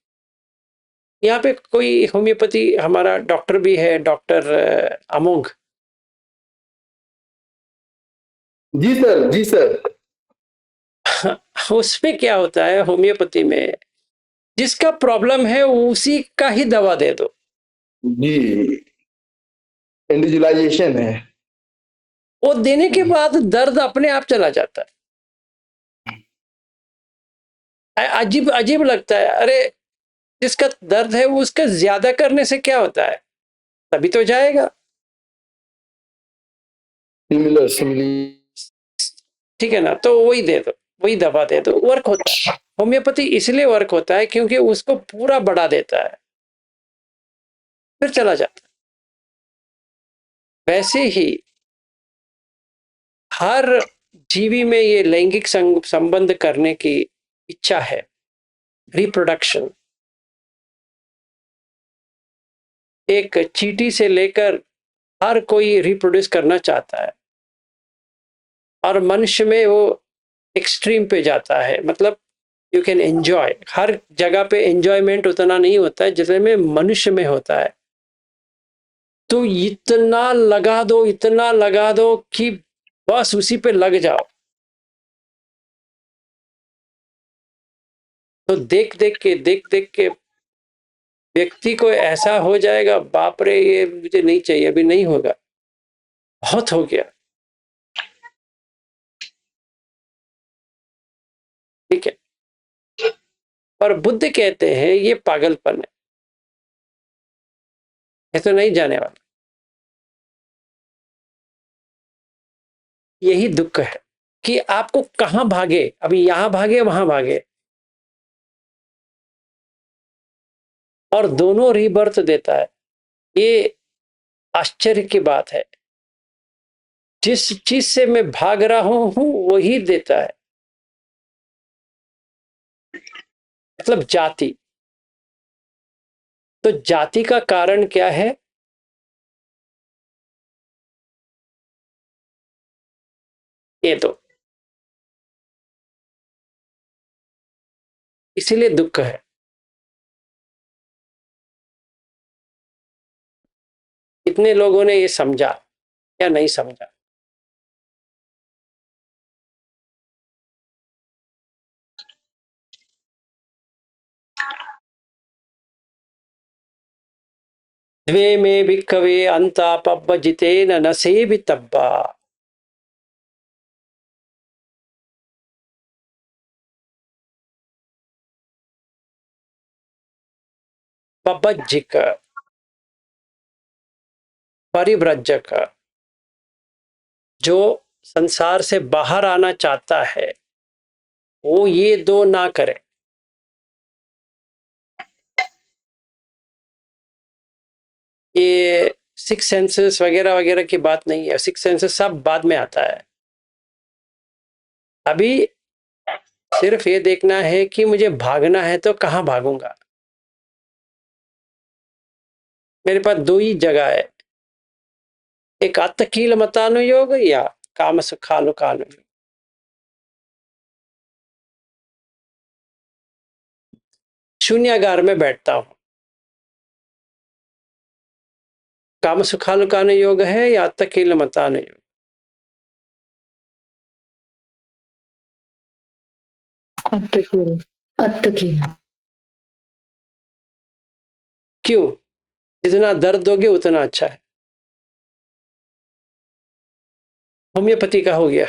यहाँ पे कोई होम्योपैथी हमारा डॉक्टर भी है, डॉक्टर अमोघ। जी सर, जी सर। उसमें क्या होता है होम्योपैथी में, जिसका प्रॉब्लम है उसी का ही दवा दे दो। जी, इंडिविजुअलाइजेशन है। वो देने के बाद दर्द अपने आप चला जाता है। अजीब अजीब लगता है। अरे जिसका दर्द है वो उसका ज्यादा करने से क्या होता है, तभी तो जाएगा। ठीक है ना, तो वही दे दो, वही दवा दे दो, वर्क होता है। होम्योपैथी इसलिए वर्क होता है क्योंकि उसको पूरा बढ़ा देता है, फिर चला जाता है। वैसे ही हर जीवी में ये लैंगिक संबंध करने की इच्छा है, रिप्रोडक्शन, एक चींटी से लेकर हर कोई रिप्रोड्यूस करना चाहता है, और मनुष्य में वो एक्सट्रीम पे जाता है। मतलब यू कैन एंजॉय, हर जगह पे एंजॉयमेंट उतना नहीं होता है जितने में मनुष्य में होता है। तो इतना लगा दो कि बस उसी पे लग जाओ। तो देख देख के व्यक्ति को ऐसा हो जाएगा, बाप रे ये मुझे नहीं चाहिए, अभी नहीं होगा, बहुत हो गया। ठीक है, पर बुद्ध कहते हैं ये पागलपन है, ये तो नहीं जाने वाला। यही दुख है कि आपको कहां भागे, अभी यहां भागे वहां भागे, और दोनों रीबर्थ देता है। ये आश्चर्य की बात है, जिस चीज से मैं भाग रहा हूं वही देता है। मतलब जाति, तो जाति का कारण क्या है? ये दो, इसीलिए दुख है। कितने लोगों ने ये समझा या नहीं समझा? द्वे में भिक्खवे अंता पब्बजितेन न सेवितब्बा। पब्बजिक, परिव्रजक, जो संसार से बाहर आना चाहता है वो ये दो ना करे। ये सिक्स सेंसेस वगैरह वगैरह की बात नहीं है, सिक्स सेंसेस सब बाद में आता है। अभी सिर्फ ये देखना है कि मुझे भागना है तो कहाँ भागूंगा। मेरे पास दो ही जगह है, एक अत्तकील मतानुयोग या काम सुखालुकानुयोग। शून्यागार में बैठता हूं, काम सुखालुकानुयोग है या अत्तकील मतानुयोग? अत्तकील। क्यों? जितना दर्द दोगे उतना अच्छा है। होम्योपैथी का हो गया।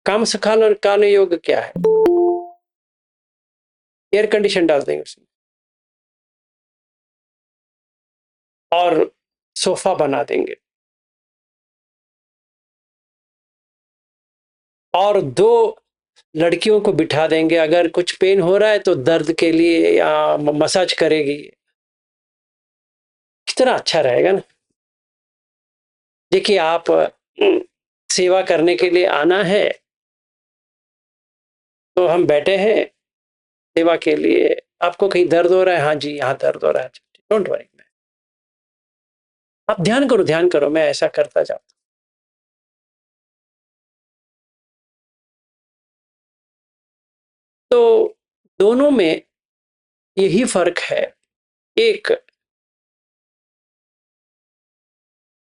काम सुखालुकानुयोग क्या है? एयर कंडीशन डाल देंगे उसमें और सोफा बना देंगे और दो लड़कियों को बिठा देंगे, अगर कुछ पेन हो रहा है तो दर्द के लिए या मसाज करेगी। कितना अच्छा रहेगा ना। देखिए, आप सेवा करने के लिए आना है तो हम बैठे हैं सेवा के लिए। आपको कहीं दर्द हो रहा है? हाँ जी, यहाँ दर्द हो रहा है। डोंट वरी, आप ध्यान करो, मैं ऐसा करता जाता। तो दोनों में यही फर्क है। एक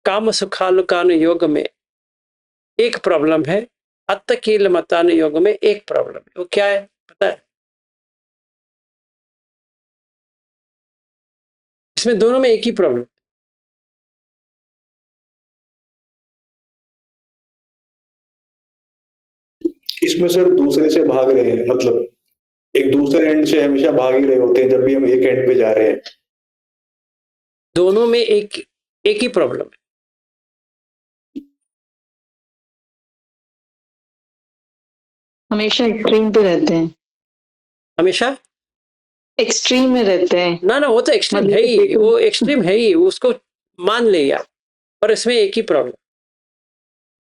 काम सुखालुकानुयोग में एक प्रॉब्लम है, अत्तकील मतानुयोग में एक प्रॉब्लम है। वो क्या है पता है? इसमें दोनों में एक ही प्रॉब्लम। इसमें सर दूसरे से भाग रहे हैं, मतलब एक दूसरे एंड से हमेशा भाग ही रहे होते हैं जब भी हम एक एंड पे जा रहे हैं। दोनों में एक ही प्रॉब्लम है। हमेशा एक्सट्रीम पे रहते हैं, हमेशा एक्सट्रीम में रहते हैं। ना वो तो एक्सट्रीम है ही, वो एक्सट्रीम है ही, उसको मान ले यार। पर इसमें एक ही प्रॉब्लम,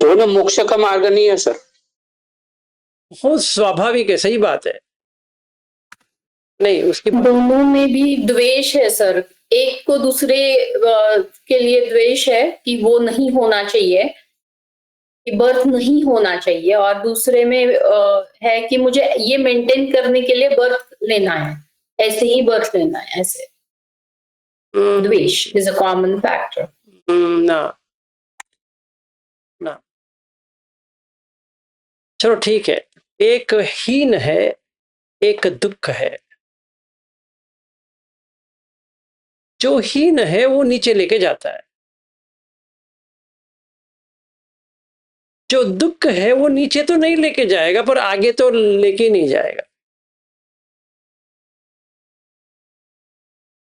दोनों मोक्ष का मार्ग नहीं है सर। वो स्वाभाविक है, सही बात है, नहीं उसकी दोनों में भी द्वेष है सर। एक को दूसरे के लिए द्वेष है कि वो नहीं होना चाहिए, कि बर्थ नहीं होना चाहिए, और दूसरे में है कि मुझे ये मेंटेन करने के लिए बर्थ लेना है, ऐसे ही बर्थ लेना है, ऐसे। द्वेष इज अ कॉमन फैक्टर। ना ना, चलो ठीक है, एक हीन है, एक दुख है। जो हीन है वो नीचे लेके जाता है, जो दुख है वो नीचे तो नहीं लेके जाएगा पर आगे तो लेके नहीं जाएगा।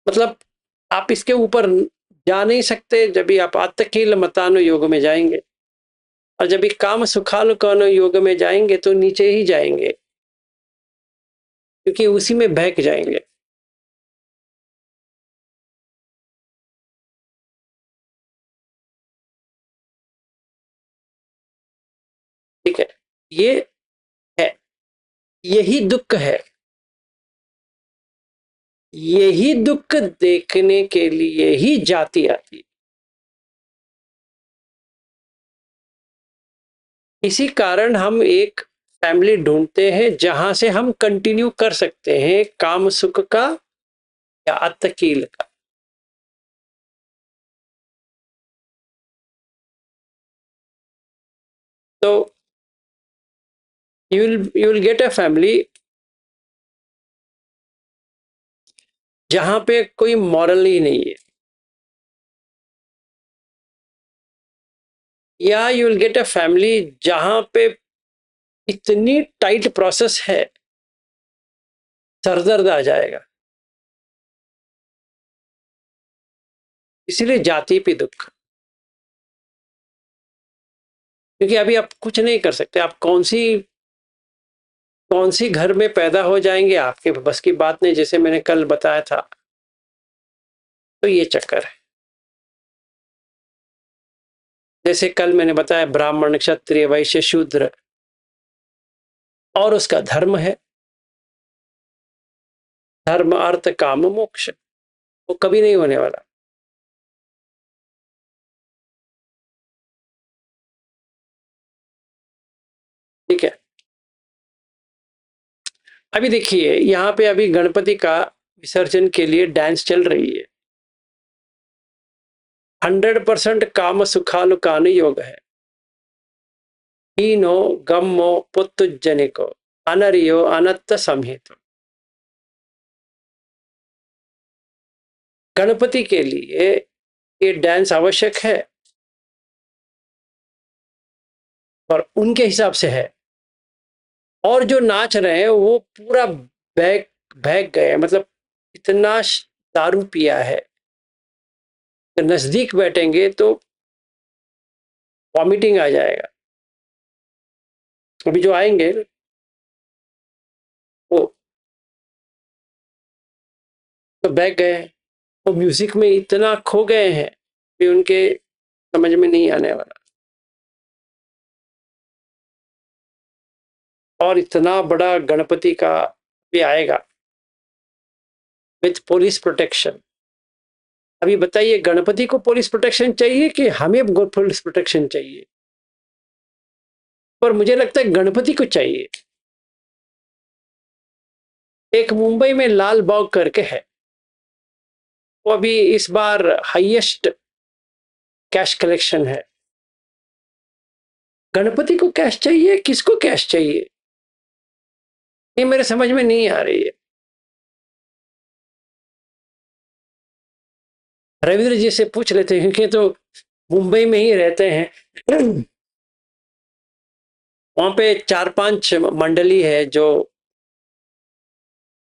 मतलब आप इसके ऊपर जा नहीं सकते जब भी आप आत्तकील मतानु योग में जाएंगे, और जब भी काम सुखालु कानु योग में जाएंगे तो नीचे ही जाएंगे, क्योंकि उसी में बहक जाएंगे। ठीक है, ये है, यही दुख है, यही दुख देखने के लिए ही जाति आती है। इसी कारण हम एक फैमिली ढूंढते हैं जहां से हम कंटिन्यू कर सकते हैं काम सुख का या अत्तकील का। तो you will get a family जहां पे कोई मॉरल ही नहीं है, या you will get a family जहां पे इतनी टाइट प्रोसेस है, सरदर्द आ जाएगा। इसीलिए जाति पे दुख, क्योंकि अभी आप कुछ नहीं कर सकते। आप कौन सी घर में पैदा हो जाएंगे आपके बस की बात नहीं, जैसे मैंने कल बताया था। तो ये चक्कर है, जैसे कल मैंने बताया ब्राह्मण क्षत्रिय वैश्य शूद्र, और उसका धर्म है, धर्म अर्थ काम मोक्ष, वो कभी नहीं होने वाला। ठीक है, अभी देखिए यहाँ पे अभी गणपति का विसर्जन के लिए डांस चल रही है। 100% काम सुखालु कानु योग है। हीनो गम्मो पुत्तुजनिको अनरियो अनत्त संहितो। गणपति के लिए ये डांस आवश्यक है, और उनके हिसाब से है। और जो नाच रहे हैं वो पूरा बहक गए, मतलब इतना दारू पिया है, तो नजदीक बैठेंगे तो वॉमिटिंग आ जाएगा। अभी जो आएंगे वो तो बहक गए, वो म्यूजिक में इतना खो गए हैं कि उनके समझ में नहीं आने वाला। और इतना बड़ा गणपति का भी आएगा विथ पुलिस प्रोटेक्शन। अभी बताइए, गणपति को पुलिस प्रोटेक्शन चाहिए कि हमें पुलिस प्रोटेक्शन चाहिए? पर मुझे लगता है गणपति को चाहिए। एक मुंबई में लाल बाग करके है, वो अभी इस बार हाईएस्ट कैश कलेक्शन है। गणपति को कैश चाहिए, किसको कैश चाहिए, ये मेरे समझ में नहीं आ रही है। रविंद्र जी से पूछ लेते हैं, क्योंकि तो मुंबई में ही रहते हैं। वहां पे 4-5 मंडली है जो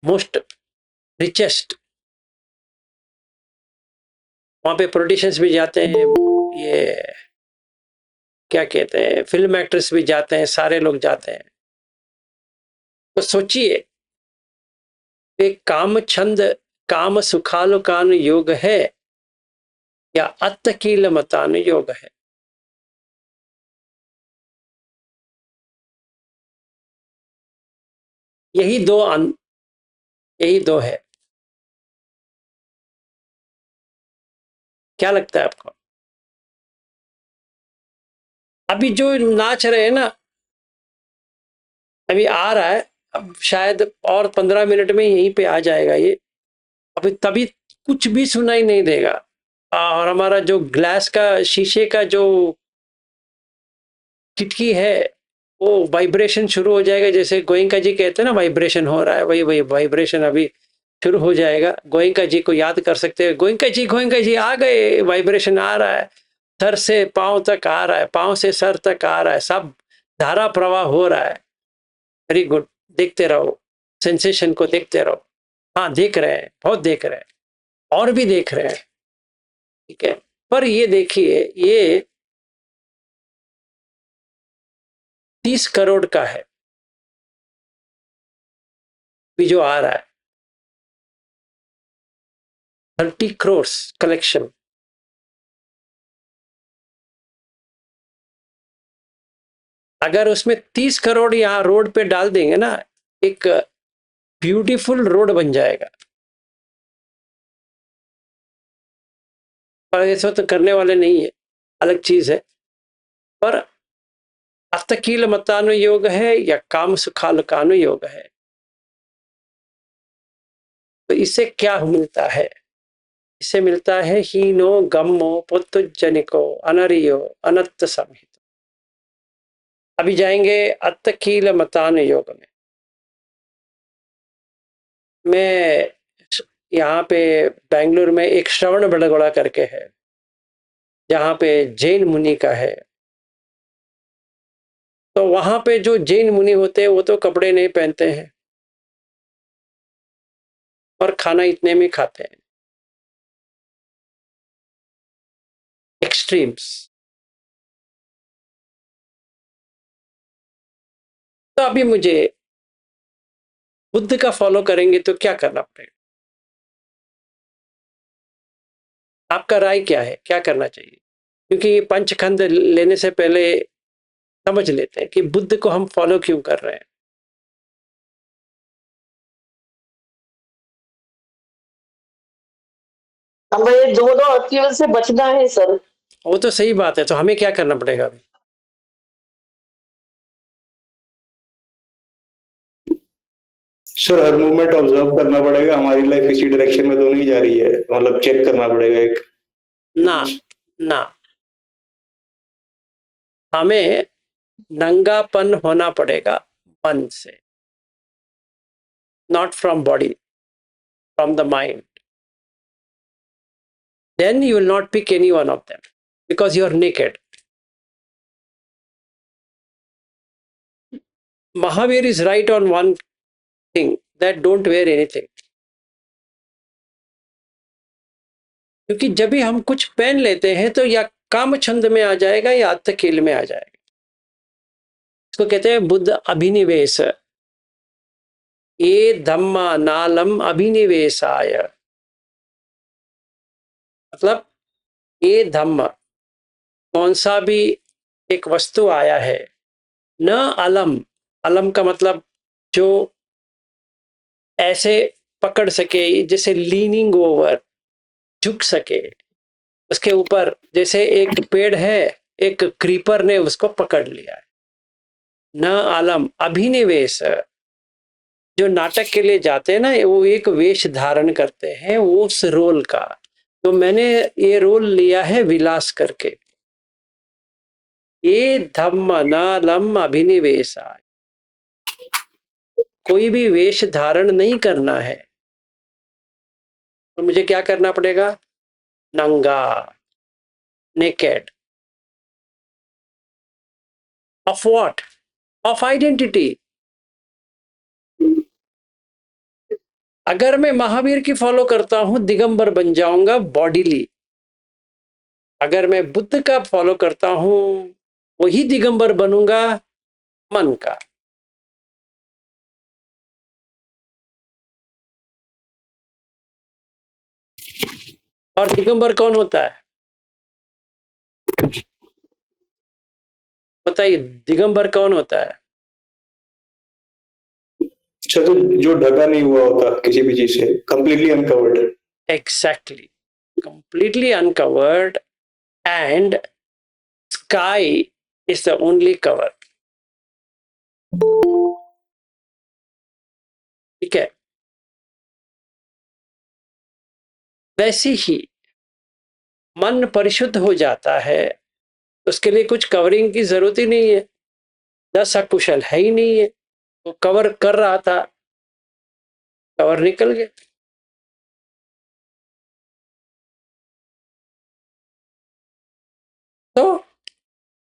मोस्ट रिचेस्ट, वहां पे पॉलिटिशियंस भी जाते हैं, ये क्या कहते हैं, फिल्म एक्ट्रेस भी जाते हैं, सारे लोग जाते हैं। तो सोचिए, एक काम छंद काम सुखालु कानु योग है, या अत्तकीलमतान योग है। यही दो है। क्या लगता है आपको? अभी जो नाच रहे हैं ना, अभी आ रहा है, अब शायद और 15 मिनट में यहीं पे आ जाएगा ये। अभी तभी कुछ भी सुनाई नहीं देगा, और हमारा जो ग्लास का, शीशे का जो खिड़की है, वो वाइब्रेशन शुरू हो जाएगा। जैसे गोयंका जी कहते हैं ना, वाइब्रेशन हो रहा है, वही वही वाइब्रेशन अभी शुरू हो जाएगा। गोयंका जी को याद कर सकते हैं, गोयंका जी आ गए, वाइब्रेशन आ रहा है, सर से पांव तक आ रहा है, पांव से सर तक आ रहा है, सब धारा प्रवाह हो रहा है। वेरी गुड, देखते रहो, सेंसेशन को देखते रहो। हाँ, देख रहे हैं, बहुत देख रहे हैं, और भी देख रहे हैं, ठीक है। पर ये देखिए, ये 30 करोड़ का है भी जो आ रहा है, 30 करोड़ कलेक्शन। अगर उसमें 30 करोड़ यहाँ रोड पे डाल देंगे ना, एक ब्यूटीफुल रोड बन जाएगा। पर ऐसा तो करने वाले नहीं है, अलग चीज है। पर अर्थकील मतानुयोग है या काम सुखालुकानुयोग है, तो इससे क्या मिलता है? इससे मिलता है हीनो गम्मो पुत्तुजनिको अनरियो अनत्त संहित। अभी जाएंगे अर्थकील मतानुयोग में। मैं यहाँ पे बेंगलुरु में एक श्रवण बेलगोला करके है, जहाँ पे जैन मुनि का है। तो वहां पे जो जैन मुनि होते हैं वो तो कपड़े नहीं पहनते हैं और खाना इतने में खाते हैं। एक्सट्रीम्स। तो अभी मुझे बुद्ध का फॉलो करेंगे तो क्या करना पड़ेगा? आपका राय क्या है, क्या करना चाहिए? क्योंकि ये पंचखंड लेने से पहले समझ लेते हैं कि बुद्ध को हम फॉलो क्यों कर रहे हैं। हमें ये दोनों अक्यूल से बचना है सर। वो तो सही बात है, तो हमें क्या करना पड़ेगा अभी? सर हर मूवमेंट ऑब्जर्व करना पड़ेगा, हमारी लाइफ इसी डायरेक्शन में तो नहीं जा रही है, मतलब चेक करना पड़ेगा एक। ना, हमें नंगापन होना पड़ेगा मन से, not from body, from the mind. Then you will not pick any one of them because you are naked. Mahavir is right on one thing, that don't wear anything. क्योंकि जब भी हम कुछ पहन लेते हैं तो या काम छंद में आ जाएगा या अर्थकील में आ जाएगा। इसको कहते हैं बुद्ध अभिनिवेश। ये धम्मा नालम अभिनिवेशाय, मतलब ये धम्म, कौन सा भी एक वस्तु आया है, न अलम, अलम का मतलब जो ऐसे पकड़ सके, जैसे लीनिंग ओवर, झुक सके उसके ऊपर। जैसे एक पेड़ है, एक क्रीपर ने उसको पकड़ लिया है। न आलम अभिनिवेश, जो नाटक के लिए जाते हैं ना, वो एक वेश धारण करते हैं उस रोल का। तो मैंने ये रोल लिया है विलास करके। ये धम्म नालम अभिनिवेशा, कोई भी वेश धारण नहीं करना है। तो मुझे क्या करना पड़ेगा? नंगा, naked. Of what? Of identity. अगर मैं महावीर की फॉलो करता हूं, दिगंबर बन जाऊंगा बॉडीली। अगर मैं बुद्ध का फॉलो करता हूं, वही दिगंबर बनूंगा मन का। और दिगंबर कौन होता है? बताइए दिगंबर कौन होता है? अच्छा, तो जो ढका नहीं हुआ होता किसी भी चीज से, completely uncovered. Exactly, completely uncovered, and sky is the only cover. ठीक है, वैसे ही मन परिशुद्ध हो जाता है, उसके लिए कुछ कवरिंग की जरूरत ही नहीं है। 10 अकुशल है ही नहीं है, वो कवर कर रहा था, कवर निकल गया। तो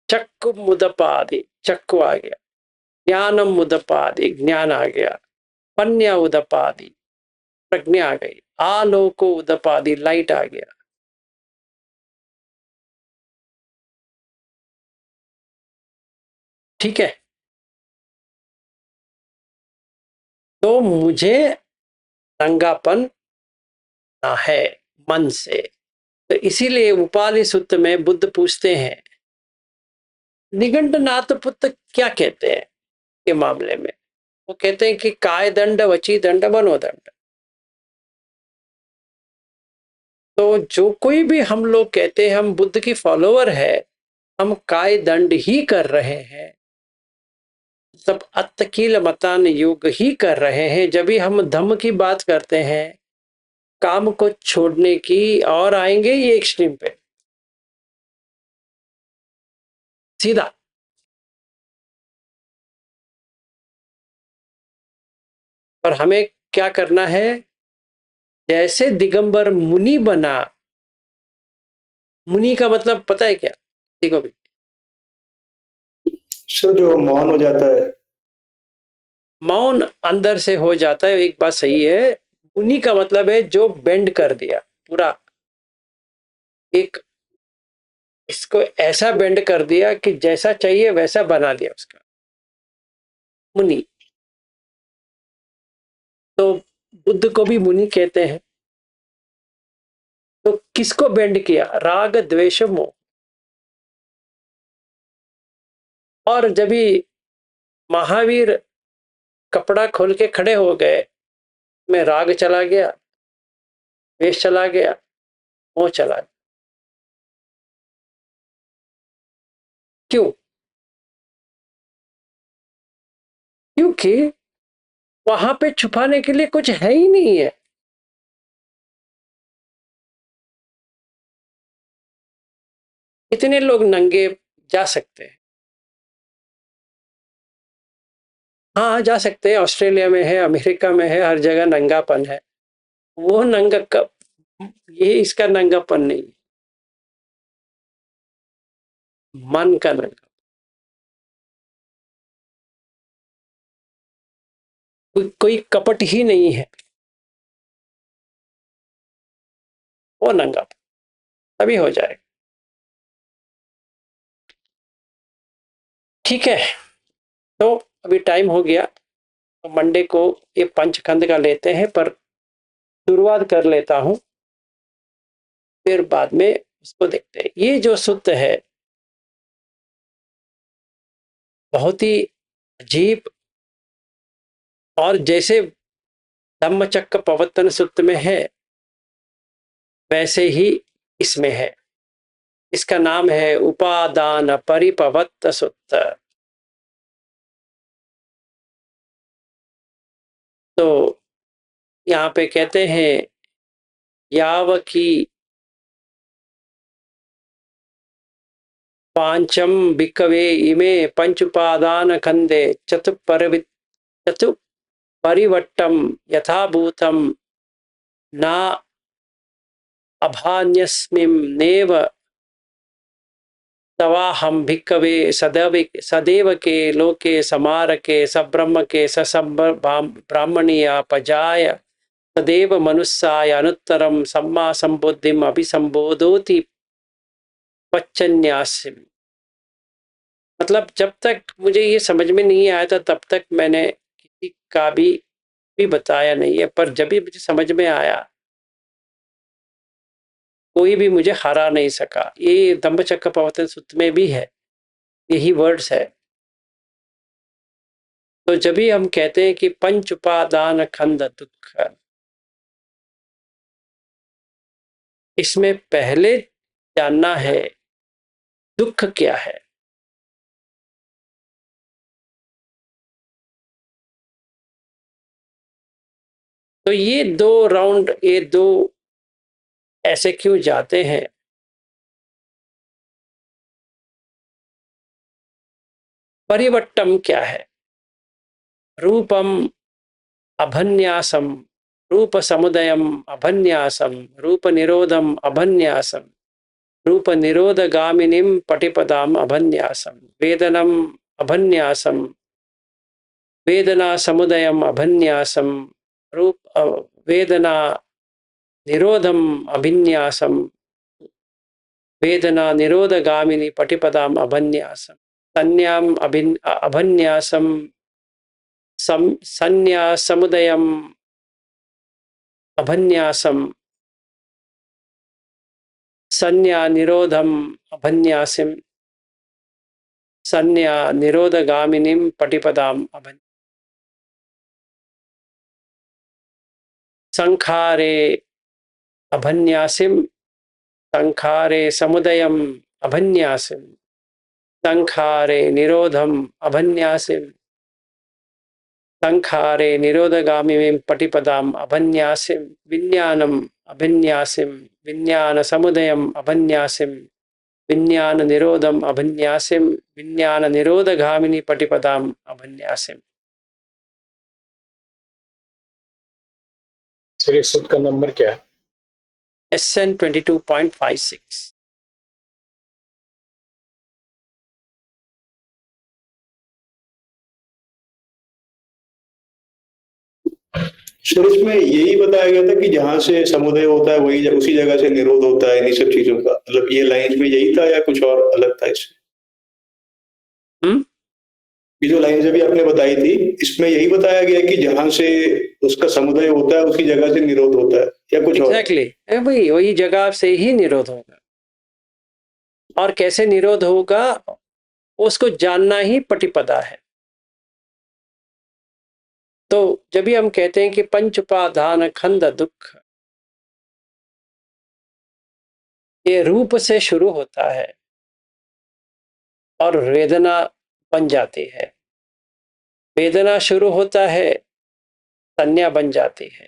चक्कु मुदपादि, चक्कु आ गया। ज्ञानम मुदपादि, ज्ञान आ गया। पन्या उदपादि, प्रज्ञा आ गई। आलोको उदपादि, लाइट आ गया। ठीक है, तो मुझे नंगापन ना है मन से। तो इसीलिए उपालि सूत्र में बुद्ध पूछते हैं, निगंडनाथ पुत्र क्या कहते हैं के मामले में? वो कहते हैं कि काय दंड, वची दंड, मनोदंड। तो जो कोई भी हम लोग कहते हैं हम बुद्ध की फॉलोअर है, हम काय दंड ही कर रहे हैं, सब अत्तकील मतान योग ही कर रहे हैं। जब भी हम धम्म की बात करते हैं, काम को छोड़ने की, और आएंगे ये एक्सट्रीम पे सीधा। और हमें क्या करना है? जैसे दिगंबर मुनि बना, मुनि का मतलब पता है क्या? देखो भी, सर जो मौन हो जाता है, मौन अंदर से हो जाता है, एक बात सही है। मुनि का मतलब है जो बेंड कर दिया पूरा, एक इसको ऐसा बेंड कर दिया कि जैसा चाहिए वैसा बना दिया उसका, मुनि। तो बुद्ध को भी मुनि कहते हैं। तो किसको बेंड किया? राग द्वेष मोह। और जब भी महावीर कपड़ा खोल के खड़े हो गए, में राग चला गया, द्वेष चला गया, मोह चला गया। क्यों? क्योंकि वहां पे छुपाने के लिए कुछ है ही नहीं है। इतने लोग नंगे जा सकते हैं, हाँ जा सकते हैं। ऑस्ट्रेलिया में है, अमेरिका में है, हर जगह नंगापन है। वो नंगा कब, ये इसका नंगापन नहीं, मन का नंगा। कोई कपट ही नहीं है, वो नंगापन तभी हो जाएगा। ठीक है, तो अभी टाइम हो गया, तो मंडे को ये पंचखंड का लेते हैं, पर शुरुआत कर लेता हूं, फिर बाद में उसको देखते हैं। ये जो सूत्र है बहुत ही अजीब, और जैसे धम्मचक्र प्रवर्तन सूत्र में है वैसे ही इसमें है। इसका नाम है उपादान परिपवत्त सूत्र। तो यहाँ पे कहते हैं, याव की पांचम भिक्कवे इमे पंचुपादान खंडे चतुपरिवट्टम यथाभूतम ना अभान्यस्मिन्नेव तवाहम भिक्कवे सदैव के लोके समारके सब्रह्म के ब्राह्मणीय पजाय सदैव मनुष्याय अनुत्तरम सम्मा संबुद्धिम अभिसंबोधोति पच्चन्यासिम। मतलब जब तक मुझे ये समझ में नहीं आया था तब तक मैंने किसी का भी बताया नहीं है, पर जब भी मुझे समझ में आया कोई भी मुझे हरा नहीं सका। ये धम्मचक्कप्रवर्तन सूत्र में भी है, यही वर्ड्स है। तो जब भी हम कहते हैं कि पंच उपादान खंड दुख, इसमें पहले जानना है दुख क्या है। तो ये 2 राउंड, ये 2 ऐसे क्यों जाते हैं? परिवट्टम क्या है? रूपम अभन्यासम, रूप समुदयम अभन्यासम, रूप निरोधम अभन्यासम, रूप निरोधगामिनीम पटिपदाम अभन्यासम, वेदनम अभन्यासम, वेदना समुदयम अभन्यासम, रूप वेदना निरोधम अभिन्यासम, वेदना निरोधगामिनी पटिपदाम अभन्यासम, संन्याम अभन्यासम, संन्या समुदयम अभन्यासम, संन्या निरोधम अभन्यासिम, संन्या निरोधगामिनीम पटिपदाम अभन्यासम, संखारे अभन्यासिम, संखारे समुदयम अभन्यासिम, संखारे निरोधम अभन्यासिम, संखारे निरोधगामिनीं पटिपदाम अभन्यासिम, विज्ञानम अभन्यासिम, विज्ञान समुदयम अभन्यासिम, विज्ञान निरोधम अभन्यासिम, विज्ञान निरोधगामिनी पटिपदाम अभन्यासिम। सर इस सूत्र का नंबर क्या है? SN 22.56। सर इसमें यही बताया गया था कि जहां से समुदय होता है वही उसी जगह से निरोध होता है, इन्हीं सब चीजों का, मतलब ये लाइन में यही था या कुछ और अलग था इससे? ये जो लाइन अभी आपने बताई थी, इसमें यही बताया गया कि जहां से उसका समुदय होता है उसी जगह से निरोध होता है या कुछ और? एग्जैक्टली भाई, वही जगह से ही निरोध होगा। और कैसे निरोध होगा उसको जानना ही पटिपदा है। तो जब भी हम कहते हैं कि पंच उपादान खंड दुख, ये रूप से शुरू होता है और वेदना बन जाती है। वेदना शुरू होता है, संज्ञा बन जाती है,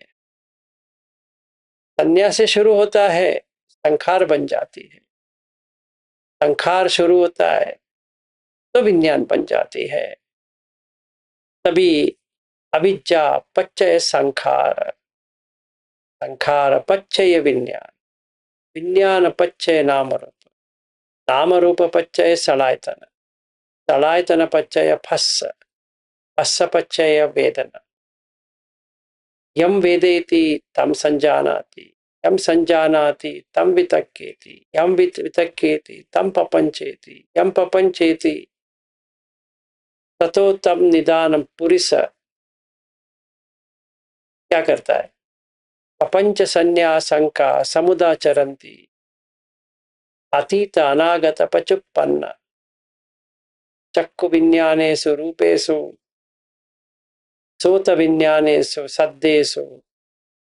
संज्ञा से शुरू होता है, संखार बन जाती है, संखार शुरू होता है तो विज्ञान बन जाती है। तभी अविद्या पच्चय संखार, संखार पच्चय विज्ञान, विज्ञान पच्चय नाम रूप, नाम रूप पच्चय सलायतन, सलायतन पच्चय फस्स, फस्स पच्चय वेदना। यम वेदेति तम संजानाति, यम संजानाति तम वितक्केति, यम वितक्केति तम पपंचेति, यम पपंचेति ततो तम निदानम पुरिस। क्या करता है? पपंच संन्यासंका समुदाचरन्ति, अतीत अनागत पचुप्पन्न, चक्षु विज्ञानेषु रूपेषु, सोत विज्ञानेषु सद्देषु,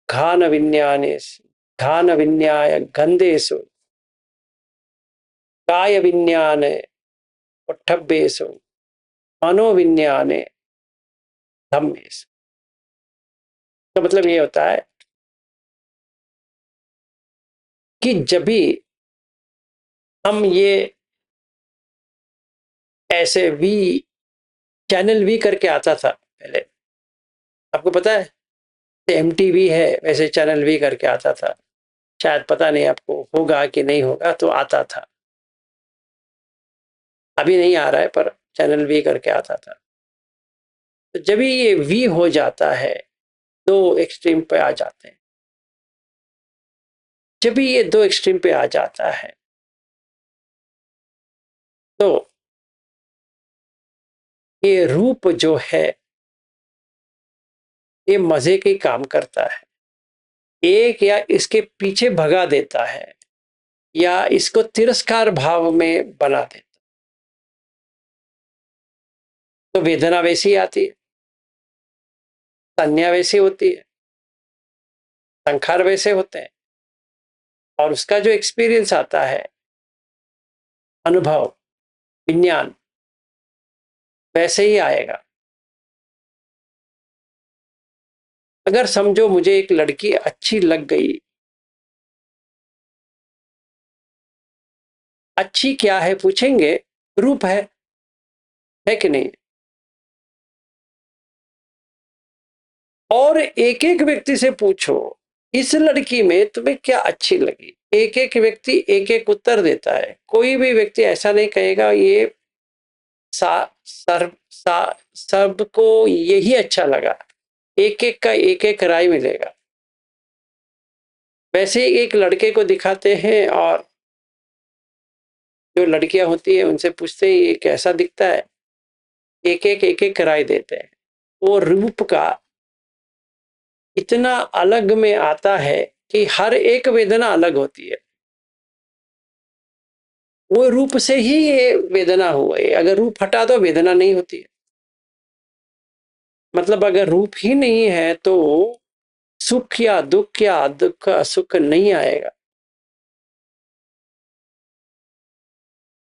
घान विज्ञानेषु, घान विज्ञाय गंधेषु, काय विज्ञाने उट्ठभ्येषु, मनोविज्ञाने धम्मेषु। तो मतलब ये होता है कि जब भी हम ये ऐसे वी, चैनल वी करके आता था पहले, आपको पता है? MTV है, वैसे चैनल वी करके आता था, शायद पता नहीं आपको होगा कि नहीं होगा, तो आता था। अभी नहीं आ रहा है पर चैनल वी करके आता था। तो जब भी ये वी हो जाता है, 2 एक्सट्रीम पे आ जाते हैं। जब भी ये 2 एक्सट्रीम पे आ जाता है तो ये रूप जो है ये मजे के काम करता है, एक या इसके पीछे भगा देता है। या इसको तिरस्कार भाव में बना देता, तो वेदना वैसी आती है, संज्ञा वैसी होती है, संखार वैसे होते हैं, और उसका जो एक्सपीरियंस आता है, अनुभव, विज्ञान, वैसे ही आएगा। अगर समझो मुझे एक लड़की अच्छी लग गई, अच्छी क्या है पूछेंगे, रूप है कि नहीं? और एक एक व्यक्ति से पूछो इस लड़की में तुम्हें क्या अच्छी लगी, एक एक व्यक्ति एक एक उत्तर देता है। कोई भी व्यक्ति ऐसा नहीं कहेगा ये सबको यही अच्छा लगा, एक एक का एक एक राय मिलेगा। वैसे ही एक लड़के को दिखाते हैं और जो लड़कियां होती है उनसे पूछते हैं ये कैसा दिखता है, एक एक राय देते हैं। वो रूप का इतना अलग में आता है कि हर एक वेदना अलग होती है। वो रूप से ही ये वेदना हुआ है, अगर रूप हटा तो वेदना नहीं होती है। मतलब अगर रूप ही नहीं है तो सुख या दुख सुख नहीं आएगा।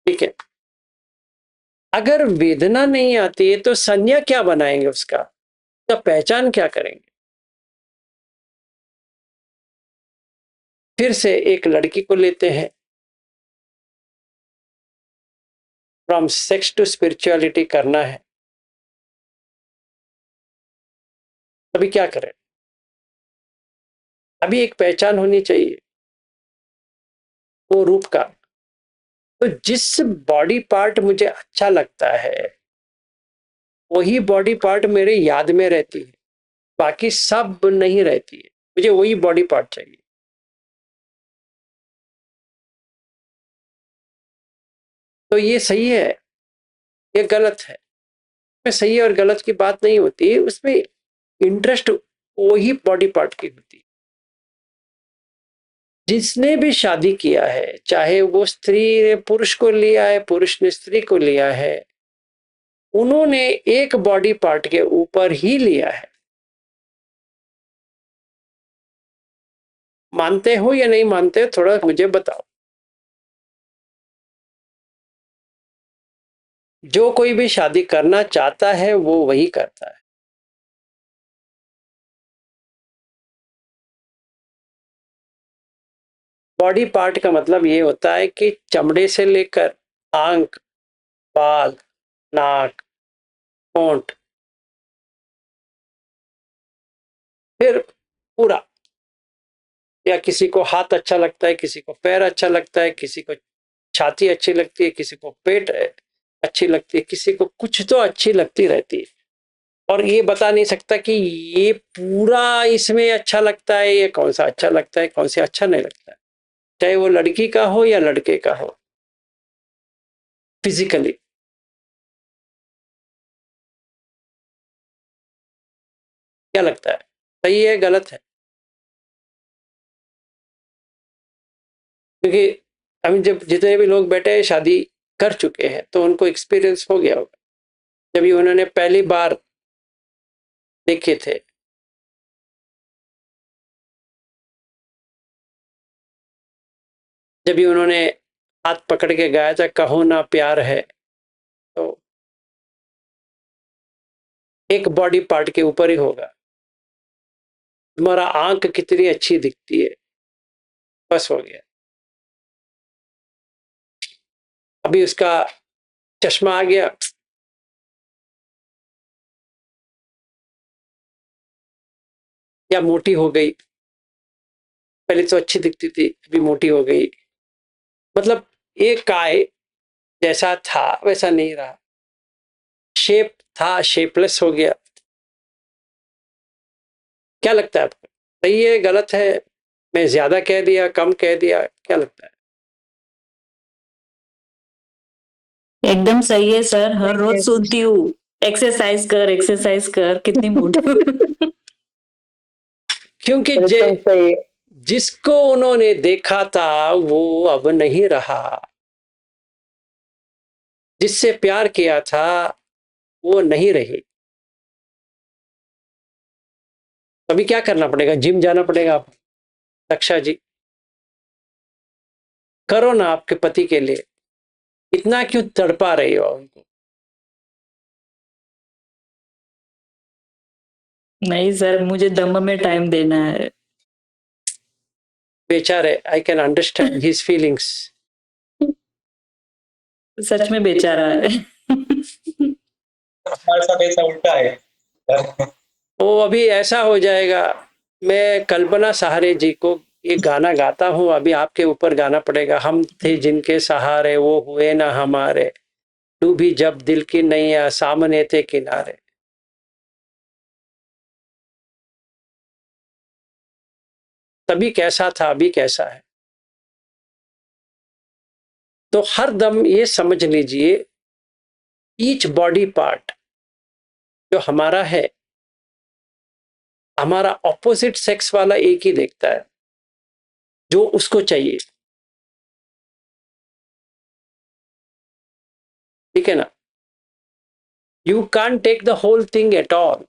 ठीक है, अगर वेदना नहीं आती है तो संज्ञा क्या बनाएंगे, उसका तो पहचान क्या करेंगे? फिर से एक लड़की को लेते हैं, फ्रॉम सेक्स टू स्पिरिचुअलिटी करना है, अभी क्या करें? अभी एक पहचान होनी चाहिए वो रूप का। तो जिस बॉडी पार्ट मुझे अच्छा लगता है वही बॉडी पार्ट मेरे याद में रहती है, बाकी सब नहीं रहती है। मुझे वही बॉडी पार्ट चाहिए। तो ये सही है, ये गलत है। में सही और गलत की बात नहीं होती, उसमें इंटरेस्ट वही बॉडी पार्ट की होती है। जिसने भी शादी किया है, चाहे वो स्त्री ने पुरुष को लिया है, पुरुष ने स्त्री को लिया है, उन्होंने एक बॉडी पार्ट के ऊपर ही लिया है। मानते हो या नहीं मानते, थोड़ा मुझे बताओ। जो कोई भी शादी करना चाहता है वो वही करता है। बॉडी पार्ट का मतलब ये होता है कि चमड़े से लेकर आंख, बाल, नाक, होंठ, फिर पूरा। या किसी को हाथ अच्छा लगता है, किसी को पैर अच्छा लगता है, किसी को छाती अच्छी लगती है, किसी को पेट अच्छी लगती है, किसी को कुछ तो अच्छी लगती रहती है। और ये बता नहीं सकता कि ये पूरा इसमें अच्छा लगता है, ये कौन सा अच्छा लगता है, कौन सा अच्छा नहीं लगता है, चाहे वो लड़की का हो या लड़के का हो। फिजिकली क्या लगता है, सही है गलत है? क्योंकि अभी जब जितने भी लोग बैठे हैं शादी कर चुके हैं तो उनको एक्सपीरियंस हो गया होगा। जब भी उन्होंने पहली बार देखे थे, जब भी उन्होंने हाथ पकड़ के गाया था कहो ना प्यार है, तो एक बॉडी पार्ट के ऊपर ही होगा। तुम्हारा आंख कितनी अच्छी दिखती है, बस हो गया। अभी उसका चश्मा आ गया, या मोटी हो गई, पहले तो अच्छी दिखती थी अभी मोटी हो गई। मतलब एक काय जैसा था वैसा नहीं रहा, शेप था शेपलेस हो गया। क्या लगता है आपको, सही है गलत है? मैं ज्यादा कह दिया, कम कह दिया, क्या लगता है? एकदम सही है सर, हर रोज सुनती हूँ एक्सरसाइज कर कितनी मोटी। क्योंकि जिसको उन्होंने देखा था वो अब नहीं रहा, जिससे प्यार किया था वो नहीं रही। अभी क्या करना पड़ेगा? जिम जाना पड़ेगा आप, रक्षा जी। करो ना आपके पति के लिए, इतना क्यों तड़पा रही हो उनको? नहीं सर, मुझे दम में टाइम देना है। बेचारे, I can understand his feelings. सच में बेचारा है। हमारे साथ ऐसा उल्टा है। वो अभी ऐसा हो जाएगा। मैं कल्पना सहारे जी को ये गाना गाता हूँ, अभी आपके ऊपर गाना पड़ेगा। हम थे जिनके सहारे वो हुए ना हमारे, डूबी जब दिल की नैया सामने थे किनारे। तभी कैसा था, अभी कैसा है। तो हर दम ये समझ लीजिए, ईच बॉडी पार्ट जो हमारा है, हमारा ऑपोजिट सेक्स वाला एक ही देखता है जो उसको चाहिए। ठीक है ना? You can take the whole thing at all.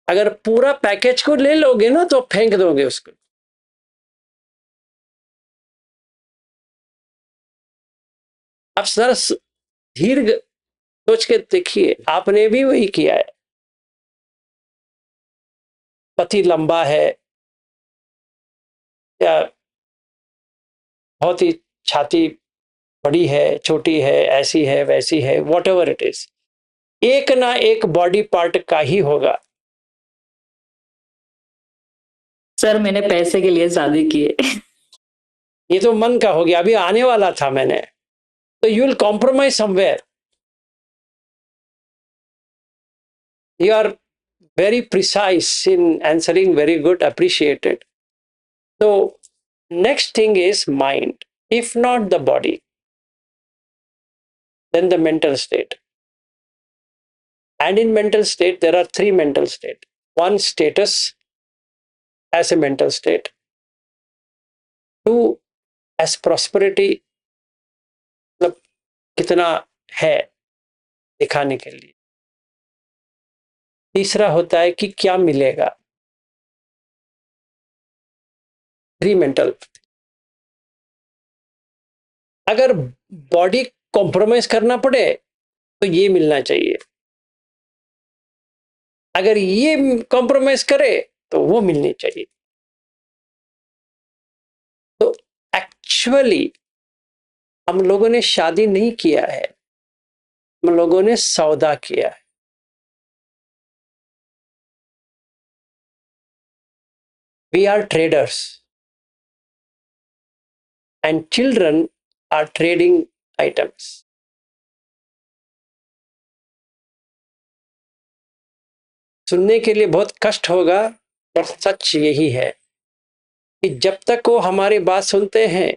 अगर पूरा पैकेज को ले लोगे ना तो फेंक दोगे उसको। आप जरा दीर्घ सोच के देखिए, आपने भी वही किया है। पति लंबा है या बहुत ही छाती बड़ी है, छोटी है, ऐसी है, वैसी है, वॉट एवर इट इज, एक ना एक बॉडी पार्ट का ही होगा। सर मैंने पैसे के लिए शादी की है। ये तो मन का हो गया, अभी आने वाला था मैंने। तो you will compromise somewhere. You are very precise in answering, very good, appreciated. So next thing is mind. If not the body, then the mental state. And in mental state, there are three mental states. One, status as a mental state. Two, as prosperity, मतलब कितना है दिखाने के लिए। तीसरा होता है कि क्या मिलेगा। Three mental. अगर बॉडी कॉम्प्रोमाइज करना पड़े तो ये मिलना चाहिए, अगर ये कॉम्प्रोमाइज करे तो वो मिलनी चाहिए। तो एक्चुअली हम लोगों ने शादी नहीं किया है, हम लोगों ने सौदा किया है। We are traders and children are trading items. सुनने के लिए बहुत कष्ट होगा, पर सच यही है कि जब तक वो हमारी बात सुनते हैं,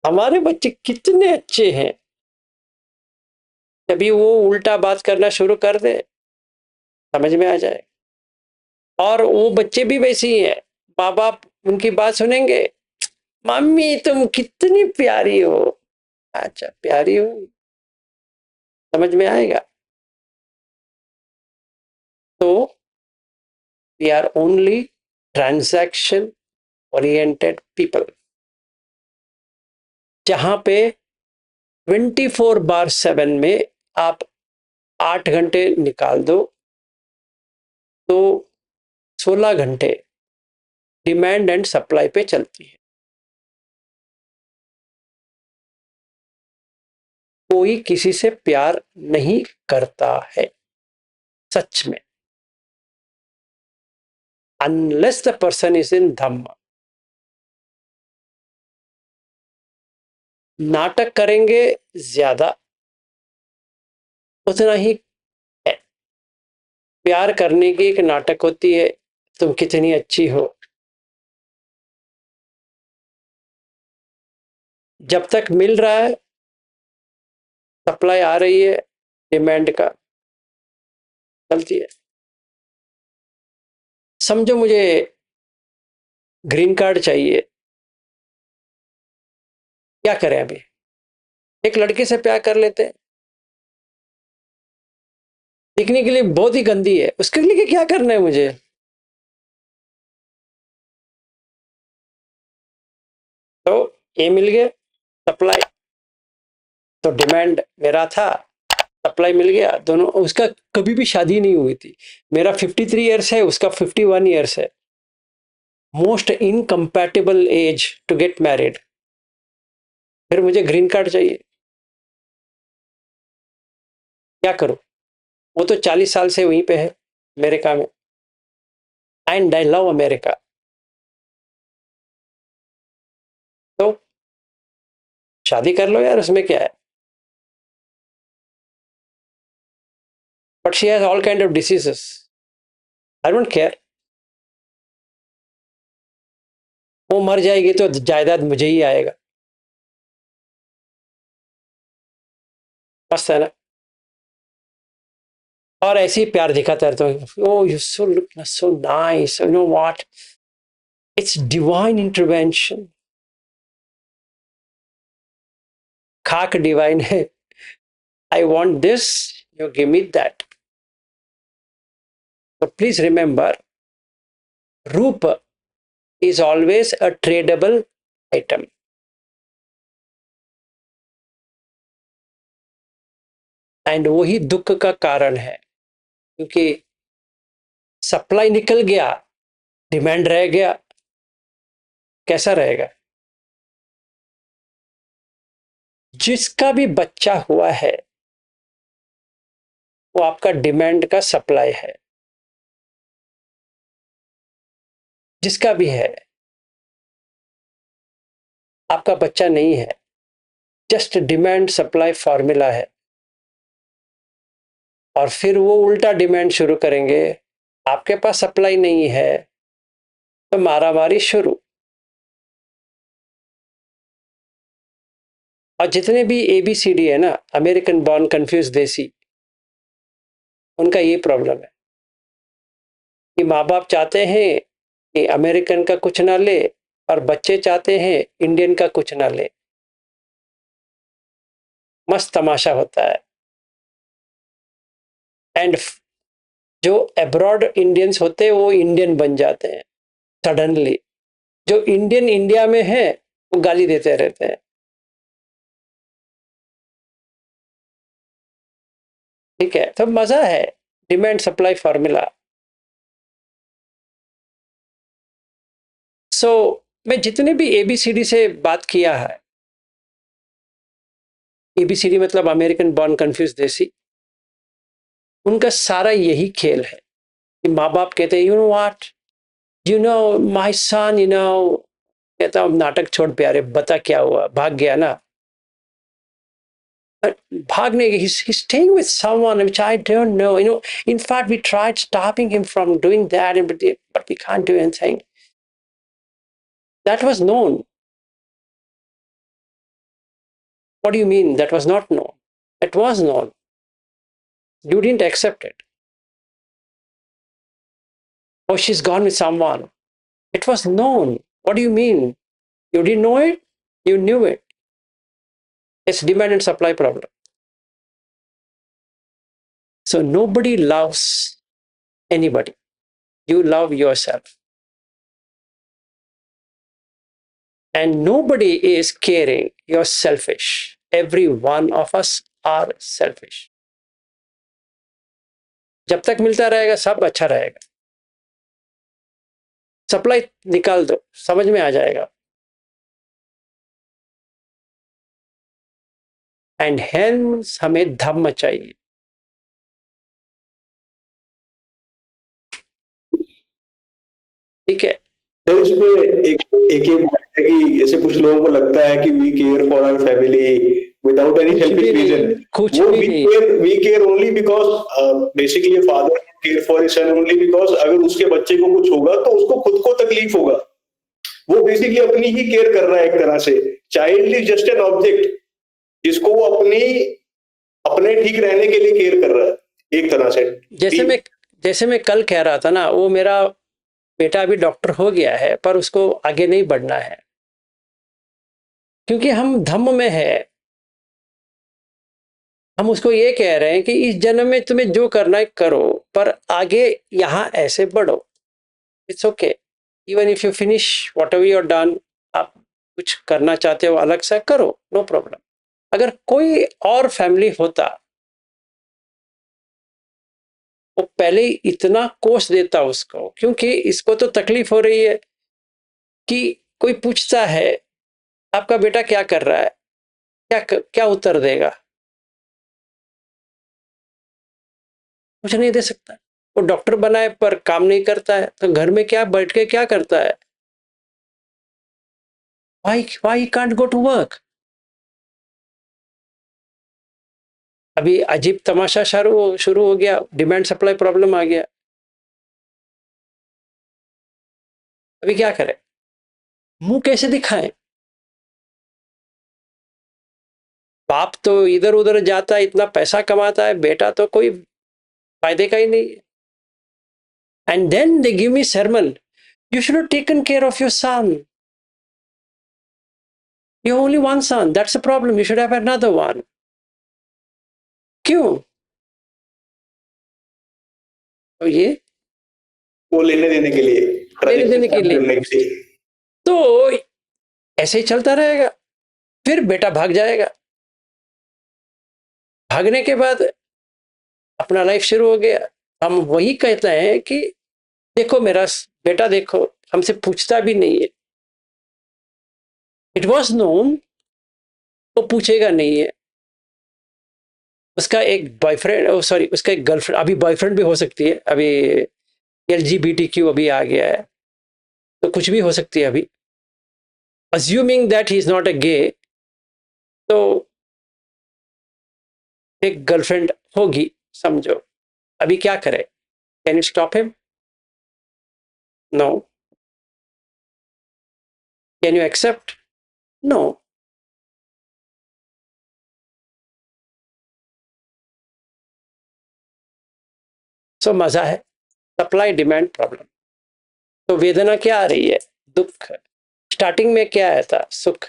हमारे बच्चे कितने अच्छे हैं, तभी वो उल्टा बात करना शुरू कर दे, समझ में आ जाए। और वो बच्चे भी वैसे ही हैं, माँ बाप उनकी बात सुनेंगे, मम्मी तुम कितनी प्यारी हो। अच्छा प्यारी हो, समझ में आएगा। तो we are only transaction oriented people, जहां पे 24/7 में आप 8 घंटे निकाल दो तो 16 घंटे डिमांड एंड सप्लाई पे चलती है। कोई किसी से प्यार नहीं करता है सच में, unless the person is in Dhamma. नाटक करेंगे ज्यादा, उतना ही है। प्यार करने की एक नाटक होती है, तुम कितनी अच्छी हो। जब तक मिल रहा है, सप्लाई आ रही है, डिमांड का चलती है। समझो मुझे ग्रीन कार्ड चाहिए, क्या करें अभी? एक लड़के से प्यार कर लेते हैं, दिखने के लिए बहुत ही गंदी है, उसके लिए क्या करना है मुझे? तो ये मिल गया सप्लाई, तो डिमांड मेरा था, सप्लाई मिल गया, दोनों। उसका कभी भी शादी नहीं हुई थी, मेरा 53 ईयर्स है, उसका 51 ईयर्स है। Most incompatible age to get married, फिर मुझे ग्रीन कार्ड चाहिए, क्या करूं? वो तो 40 साल से वहीं पे है अमेरिका में, एंड आई लव अमेरिका। तो शादी कर लो यार, उसमें क्या है? But she has all kind of diseases, I don't care. वो मर जाएगी तो जायदाद मुझे ही आएगा, मस्त है ना? और ऐसे ही प्यार दिखाता रहता हूँ, oh you so look so nice, you know what, it's divine intervention. खाक डिवाइन है, I want this, you give me that. So please remember, रूप is always a tradable item. And वही दुख का कारण है, क्योंकि सप्लाई निकल गया, डिमांड रह गया, कैसा रहेगा? जिसका भी बच्चा हुआ है वो आपका डिमांड का सप्लाई है, जिसका भी है। आपका बच्चा नहीं है, जस्ट डिमांड सप्लाई फॉर्मूला है। और फिर वो उल्टा डिमांड शुरू करेंगे, आपके पास सप्लाई नहीं है तो मारामारी शुरू। और जितने भी ABCD है ना, अमेरिकन बॉर्न कंफ्यूज देसी, उनका ये प्रॉब्लम है कि माँ बाप चाहते हैं कि अमेरिकन का कुछ ना ले, और बच्चे चाहते हैं इंडियन का कुछ ना ले। मस्त तमाशा होता है। एंड जो अब्रॉड इंडियंस होते हैं वो इंडियन बन जाते हैं सडनली, जो इंडियन इंडिया में है वो गाली देते रहते हैं। ठीक है, तो मजा है, डिमांड सप्लाई फॉर्मूला। सो मैं जितने भी ABCD से बात किया है, ABCD मतलब अमेरिकन बॉर्न कंफ्यूज देसी, उनका सारा यही खेल है कि माँ बाप कहते हैं you know what, you know my son, you know, कहता हूँ नाटक छोड़ प्यारे, बता क्या हुआ, भाग गया ना? भागने, he's staying with someone which I don't know, you know. In fact, we tried stopping him from doing that, but we can't do anything. That was known. What do you mean that was not known? It was known. You didn't accept it. Oh, she's gone with someone. It was known. What do you mean? You didn't know it? You knew it. It's demand and supply problem. So nobody loves anybody. You love yourself. And nobody is caring. You're selfish. Every one of us are selfish. जब तक मिलता रहेगा सब अच्छा रहेगा। Supply निकाल दो, समझ में आ जाएगा। एंड हेंस हमें धम्म चाहिए। ठीक है, तो इसमें एक ये बात है कि जैसे कुछ लोगों को लगता है कि we care for our family without any selfish reason. कुछ भी नहीं, we care only because basically father care for his son only because अगर उसके बच्चे को कुछ होगा तो उसको खुद को तकलीफ होगा। वो बेसिकली अपनी ही केयर कर रहा है एक तरह से। Child is just an object जिसको वो अपने ठीक रहने के लिए केयर कर रहा है एक तरह से। जैसे मैं कल कह रहा था ना, वो मेरा बेटा अभी डॉक्टर हो गया है पर उसको आगे नहीं बढ़ना है, क्योंकि हम धम्म में है। हम उसको ये कह रहे हैं कि इस जन्म में तुम्हें जो करना है करो, पर आगे यहां ऐसे बढ़ो। It's okay, even if you finish what ever you done, आप कुछ करना चाहते हो अलग से करो, नो प्रॉब्लम। अगर कोई और फैमिली होता, वो पहले ही इतना कोस देता उसको, क्योंकि इसको तो तकलीफ हो रही है कि कोई पूछता है आपका बेटा क्या कर रहा है, क्या उत्तर देगा? कुछ नहीं दे सकता। वो डॉक्टर बना है पर काम नहीं करता है, तो घर में क्या बैठ के क्या करता है? why he can't go to work? अभी अजीब तमाशा शुरू हो गया, डिमांड सप्लाई प्रॉब्लम आ गया। अभी क्या करें? मुंह कैसे दिखाएं? बाप तो इधर उधर जाता है, इतना पैसा कमाता है, बेटा तो कोई फायदे का ही नहीं है। And then they give me sermon, you should have taken care of your son. You have only one son, that's a problem, you should have another one. क्यों? तो ये वो लेने देने के लिए, तो ऐसे ही चलता रहेगा। फिर बेटा भाग जाएगा, भागने के बाद अपना लाइफ शुरू हो गया। हम वही कहते हैं कि देखो मेरा बेटा, देखो हमसे पूछता भी नहीं है। इट वॉज नोन, वो पूछेगा नहीं है। उसका एक बॉयफ्रेंड, सॉरी उसका एक गर्लफ्रेंड, अभी बॉयफ्रेंड भी हो सकती है, अभी LGBTQ अभी आ गया है, तो कुछ भी हो सकती है। अभी assuming that he is not a gay, तो एक गर्लफ्रेंड होगी समझो। अभी क्या करे? Can you stop him? No. Can you accept? No. So मजा है, सप्लाई डिमांड प्रॉब्लम। तो वेदना क्या आ रही है? दुख। स्टार्टिंग में क्या आया था? सुख।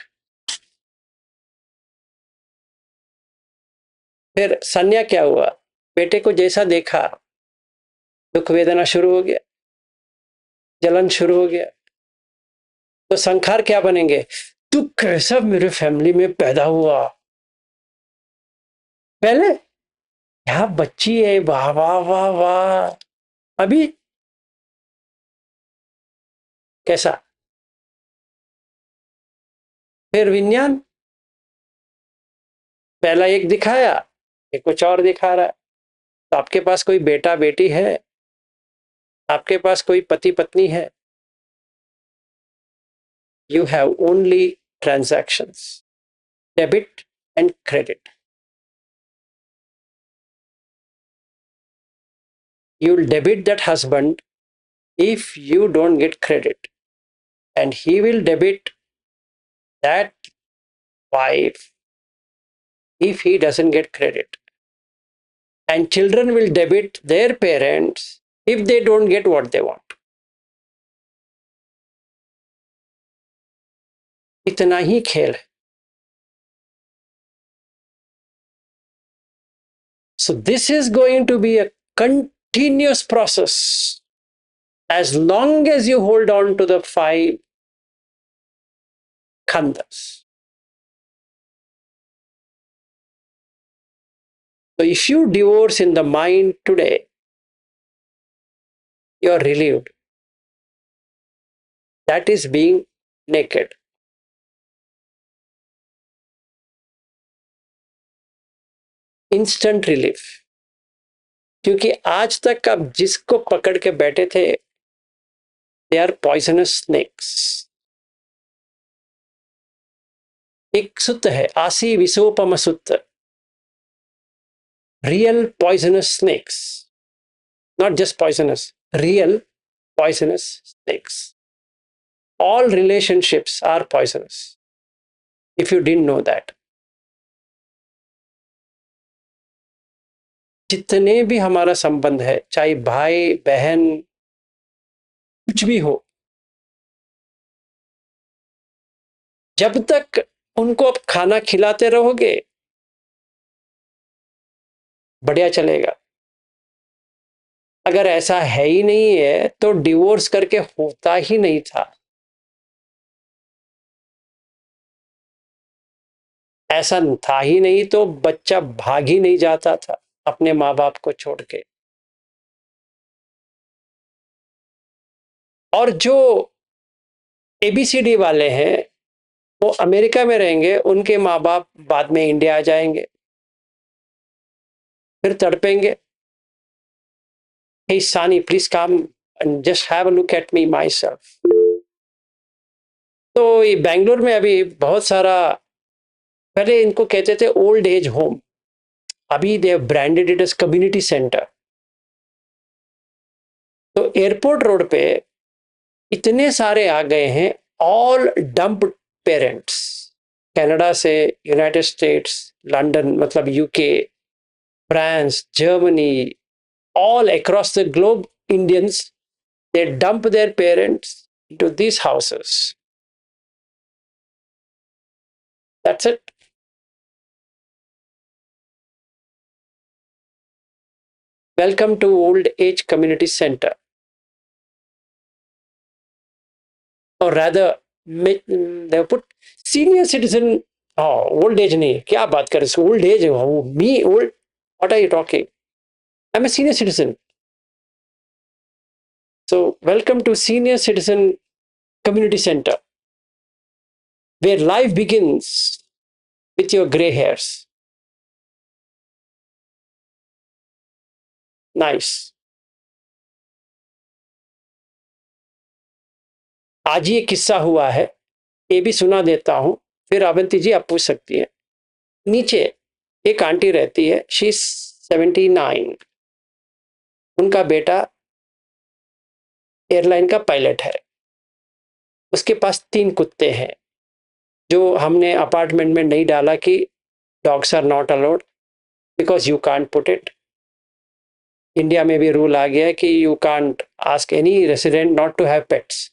फिर संज्ञा क्या हुआ? बेटे को जैसा देखा, दुख वेदना शुरू हो गया, जलन शुरू हो गया। तो संखार क्या बनेंगे? तू कैसा मेरे फैमिली में पैदा हुआ? पहले क्या बच्ची है, वाह वाह वाह वाह। अभी कैसा? फिर विज्ञान, पहला एक दिखाया, एक कुछ और दिखा रहा है। तो आपके पास कोई बेटा बेटी है, आपके पास कोई पति पत्नी है, you have only transactions, debit and credit. You'll debit that husband if you don't get credit, and he will debit that wife if he doesn't get credit, and children will debit their parents if they don't get what they want. इतना ही खेल है। So this is going to be a continuous process as long as you hold on to the 5 khandas. So if you divorce in the mind today, you are relieved. That is being naked. Instant relief. क्योंकि आज तक आप जिसको पकड़ के बैठे थे, they are poisonous snacks. एक सूत्र है, आसी विशोपम सूत्र, real poisonous snacks, not just poisonous, real poisonous snacks. All relationships are poisonous if you didn't know that. जितने भी हमारा संबंध है, चाहे भाई बहन, कुछ भी हो, जब तक उनको आप खाना खिलाते रहोगे बढ़िया चलेगा। अगर ऐसा है ही नहीं है तो डिवोर्स करके होता ही नहीं था। ऐसा था ही नहीं तो बच्चा भाग ही नहीं जाता था अपने माँ बाप को छोड़ के। और जो एबीसीडी वाले हैं वो अमेरिका में रहेंगे, उनके माँ बाप बाद में इंडिया आ जाएंगे, फिर तड़पेंगे, हे सानी please come and just have a look at me my self. तो ये बेंगलोर में अभी बहुत सारा, पहले इनको कहते थे ओल्ड एज होम, अभी they branded it as community centre. तो एयरपोर्ट रोड पे इतने सारे आ गए हैं, ऑल डंप्ड पेरेंट्स, कनाडा से, यूनाइटेड स्टेट्स, लंदन मतलब UK, France, Germany, all across the globe, Indians, they dump their parents into these houses. That's it. Welcome to Old Age Community Center. Or rather, they put senior citizen, old age नहीं, क्या बात कर रहे हो, old age, me old, what are you talking? I'm a senior citizen. So welcome to Senior Citizen Community Center, where life begins with your gray hairs. Nice. आज ये किस्सा हुआ है, ये भी सुना देता हूं, फिर अवंती जी आप पूछ सकती हैं। नीचे एक आंटी रहती है, शी 79, उनका बेटा एयरलाइन का पायलट है, उसके पास 3 कुत्ते हैं जो हमने अपार्टमेंट में नहीं डाला कि dogs are not allowed because you can't put it. India में भी रूल आ गया है कि you can't ask any resident not to have pets.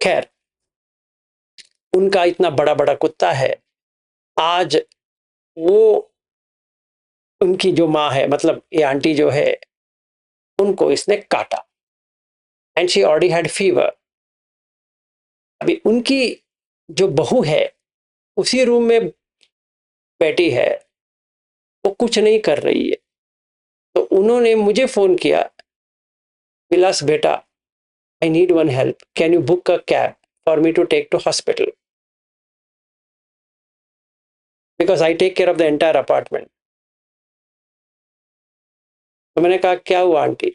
खैर, उनका इतना बड़ा बड़ा कुत्ता है, आज वो उनकी जो माँ है, मतलब ये आंटी जो है, उनको इसने काटा and she already had fever. अभी उनकी जो बहू है उसी रूम में बैठी है, वो कुछ नहीं कर रही है। तो उन्होंने मुझे फोन किया, विलास बेटा, I need one help, can you book a cab for me to take to hospital because I take care of the entire apartment. तो मैंने कहा क्या हुआ आंटी?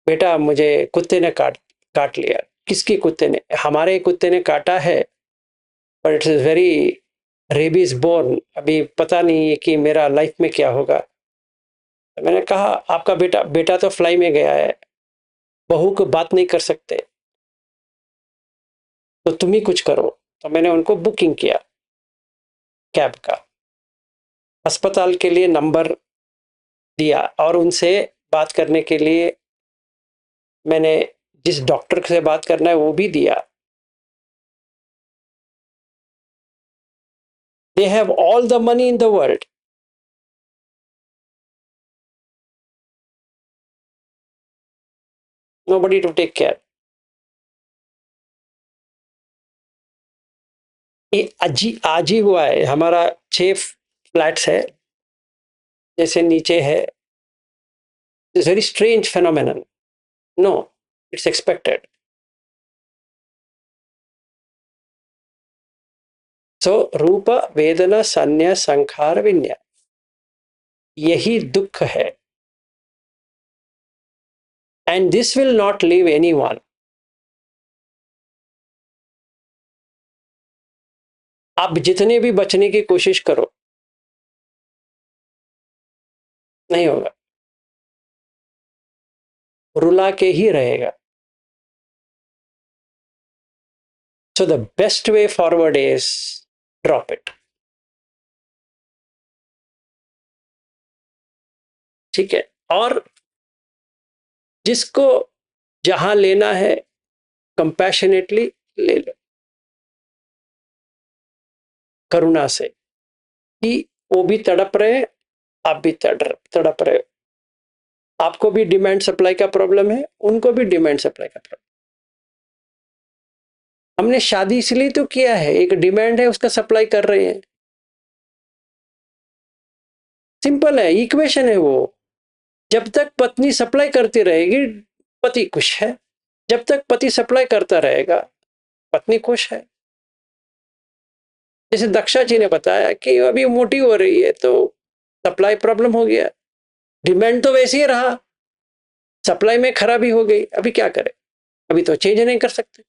बेटा मुझे कुत्ते ने काट लिया। किसकी कुत्ते ने? हमारे कुत्ते ने काटा है, but it's very rabies born, अभी पता नहीं है कि मेरा लाइफ में क्या होगा। तो मैंने कहा आपका बेटा तो फ्लाई में गया है, बहू को बात नहीं कर सकते, तो तुम ही कुछ करो। तो मैंने उनको बुकिंग किया कैब का, अस्पताल के लिए नंबर दिया और उनसे बात करने के लिए मैंने जिस डॉक्टर से बात करना है वो भी दिया। They have all the money in the world. Nobody to take care. ये आज ही हुआ है। हमारा 6 फ्लैट्स है, जैसे नीचे है। It's very strange phenomenon. No, it's expected. So रूप वेदना संज्ञा संखार विन्या, यही दुख है। And this will not leave anyone. आप जितने भी बचने की कोशिश करो, नहीं होगा, रुला के ही रहेगा। So the best way forward is drop it. ठीक है। और जिसको जहां लेना है कंपैशनेटली ले लो, करुणा से, कि वो भी तड़प रहे हैं, आप भी तड़प रहे हो, आपको भी डिमांड सप्लाई का प्रॉब्लम है, उनको भी डिमांड सप्लाई का प्रॉब्लम। हमने शादी इसलिए तो किया है, एक डिमांड है, उसका सप्लाई कर रहे हैं। सिंपल है, इक्वेशन है वो। जब तक पत्नी सप्लाई करती रहेगी पति खुश है, जब तक पति सप्लाई करता रहेगा पत्नी खुश है। जैसे दक्षा जी ने बताया कि अभी मोटी हो रही है तो सप्लाई प्रॉब्लम हो गया, डिमांड तो वैसे ही रहा, सप्लाई में खराबी हो गई, अभी क्या करें, अभी तो चेंज नहीं कर सकते।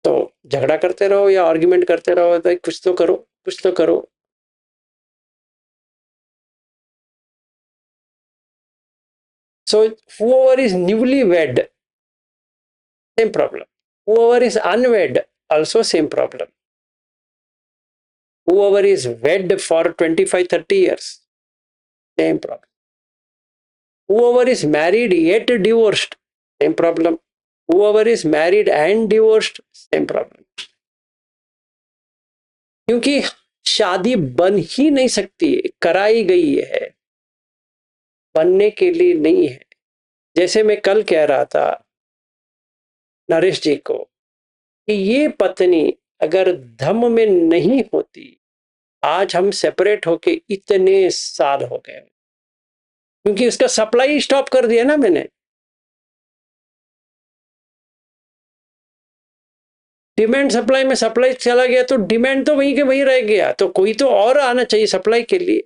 तो झगड़ा करते रहो या आर्ग्यूमेंट करते रहो, तो कुछ तो करो, कुछ तो करो। So whoever is newly wed, same problem. Whoever is unwed, also same problem. Whoever is wed for 25-30 years, same problem. Whoever is married yet divorced, same problem. Whoever is married and divorced, same problem. क्योंकि शादी बन ही नहीं सकती, कराई गई है, बनने के लिए नहीं है। जैसे मैं कल कह रहा था नरेश जी को कि ये पत्नी अगर धम्म में नहीं होती, आज हम सेपरेट होके इतने साल हो गए, क्योंकि उसका सप्लाई स्टॉप कर दिया ना मैंने। डिमांड सप्लाई में सप्लाई चला गया तो डिमांड तो वहीं के वहीं रह गया, तो कोई तो और आना चाहिए सप्लाई के लिए,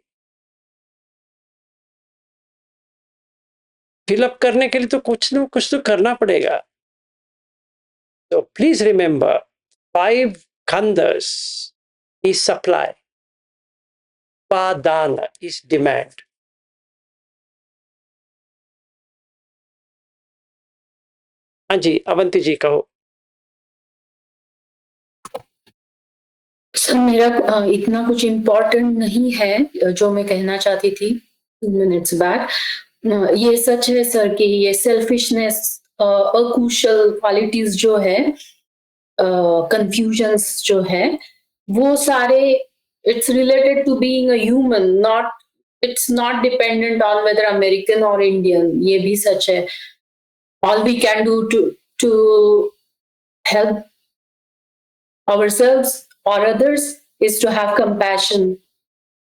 फिलअप करने के लिए तो कुछ ना कुछ तो करना पड़ेगा। तो please remember, 5 khandhas is supply, padana is demand. हाँ जी, अवंती जी कहो। सर मेरा इतना कुछ इम्पोर्टेंट नहीं है जो मैं कहना चाहती थी 2 मिनट्स बैक। ये सच है सर कि ये सेल्फिशनेस, अकुशल क्वालिटीज जो है, कंफ्यूजन्स जो है, वो सारे it's related to being a human, not it's not dependent on whether American और इंडियन। ये भी सच है। All we can do to help ourselves or others is to have compassion.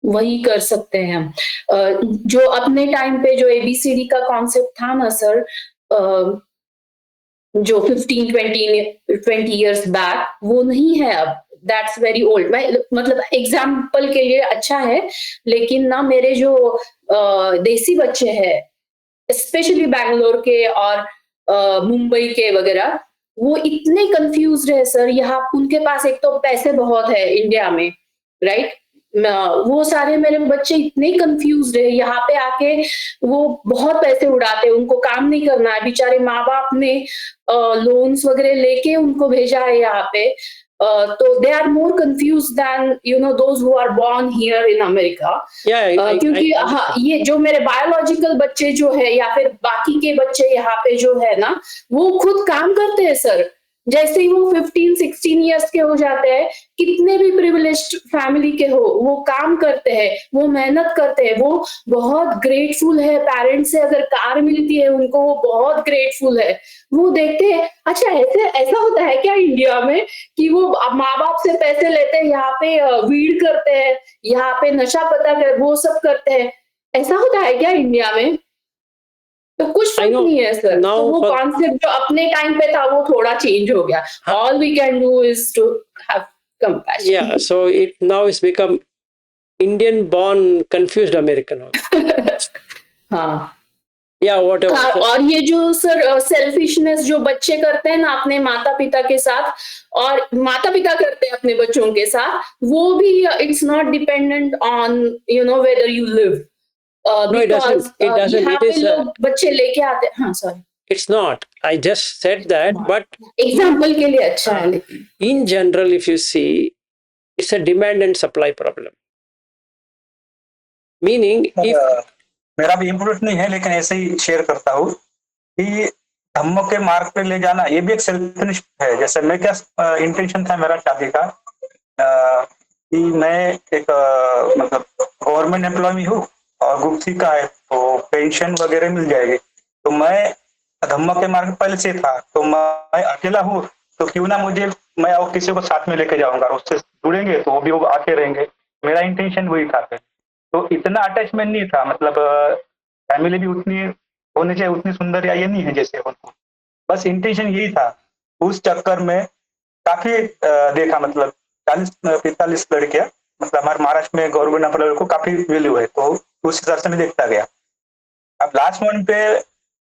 वही कर सकते हैं हम। जो अपने टाइम पे जो ABCD का कॉन्सेप्ट था ना सर, जो 15-20 years बैक, वो नहीं है अब। That's very old. मतलब एग्जाम्पल के लिए अच्छा है, लेकिन ना मेरे जो देसी बच्चे हैं, स्पेशली बैंगलोर के और मुंबई के वगैरह, वो इतने कंफ्यूज है सर। यहाँ उनके पास एक तो पैसे बहुत है इंडिया में, राइट? वो सारे मेरे बच्चे इतने कंफ्यूज है, यहाँ पे आके वो बहुत पैसे उड़ाते हैं, उनको काम नहीं करना है। बेचारे माँ बाप ने लोन्स वगैरह लेके उनको भेजा है यहाँ पे। तो they are more confuse than those who are born here in America. क्योंकि हाँ, ये जो मेरे बायोलॉजिकल बच्चे जो है या फिर बाकी के बच्चे यहाँ पे जो है ना, वो खुद काम करते हैं सर। जैसे ही वो 15-16 years के हो जाते हैं, कितने भी प्रिविलेज्ड फैमिली के हो, वो काम करते हैं, वो मेहनत करते हैं, वो बहुत ग्रेटफुल है पेरेंट्स से। अगर कार मिलती है उनको, वो बहुत ग्रेटफुल है। वो देखते हैं, अच्छा ऐसा होता है क्या इंडिया में कि वो माँ बाप से पैसे लेते हैं, यहाँ पे वीड करते हैं, यहाँ पे नशा पता कर वो सब करते हैं। ऐसा होता है क्या इंडिया में? तो कुछ फर्क नहीं है सर। तो वो कॉन्सेप्ट जो अपने टाइम पे था वो थोड़ा चेंज हो गया। All we can do is to have compassion. Yeah, so it now is become Indian born confused American. हाँ, yeah, whatever. और ये जो सर सेल्फिशनेस जो बच्चे करते हैं ना अपने माता पिता के साथ, और माता पिता करते हैं अपने बच्चों के साथ, वो भी it's not dependent on whether you live. No, it doesn't. It doesn't. It is. बच्चे लेके आते हैं। हाँ, sorry. It's not. I just said that, but example के लिए अच्छा है, लेकिन in general, if you see, it's a demand and supply problem. Meaning, if मेरा भी इंप्रूव नहीं है, लेकिन ऐसे ही शेयर करता हूँ कि धम्म के मार्ग पे ले जाना ये भी एक सेल्फिश है। जैसे मैं क्या इंटेंशन था मेरा शादी का कि मैं एक मतलब गवर्नमेंट एम्प्लॉय हूँ और गुप्ती का है तो पेंशन वगैरह मिल जाएगी। तो मैं धम्म के मार्ग पहले से था, तो मैं अकेला हूँ तो क्यों ना मैं और किसी को साथ में लेके जाऊंगा, उससे जुड़ेंगे तो वो आके रहेंगे। मेरा इंटेंशन वही था फिर। तो इतना अटैचमेंट नहीं था, मतलब फैमिली भी उतनी होनी चाहिए, उतनी सुंदर या ये नहीं है जैसे हो। बस इंटेंशन यही था। उस चक्कर में काफी देखा, मतलब 40-45 लड़कियां, मतलब हमारे महाराष्ट्र में गवर्नमेंट एम्प्लॉय को काफी वैल्यू है, तो उस हिसाब से मैं देखता गया। अब लास्ट मोमेंट पे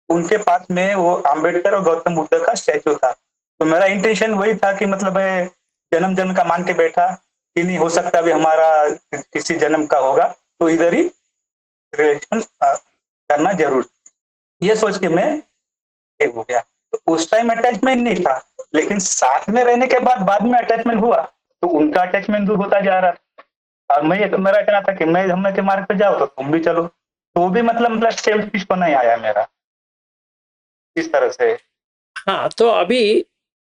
उनके पास में वो अम्बेडकर और गौतम बुद्ध का स्टैचू था, तो मेरा इंटेंशन वही था कि मतलब मैं जन्म जन्म का मान के बैठा कि नहीं हो सकता भी हमारा किसी जन्म का होगा, तो इधर ही रिलेशन करना जरूर, ये सोच के मैं एक हो गया। तो उस टाइम अटैचमेंट नहीं था, लेकिन साथ में रहने के बाद में अटैचमेंट हुआ, तो उनका अटैचमेंट दूर होता जा रहा था। और मेरा कहना था कि मैं धम्म के मार्ग पे जाओ तो तुम भी चलो, तो वो भी मतलब सेल्फिश होना ही आया मेरा इस तरह से। हाँ, तो अभी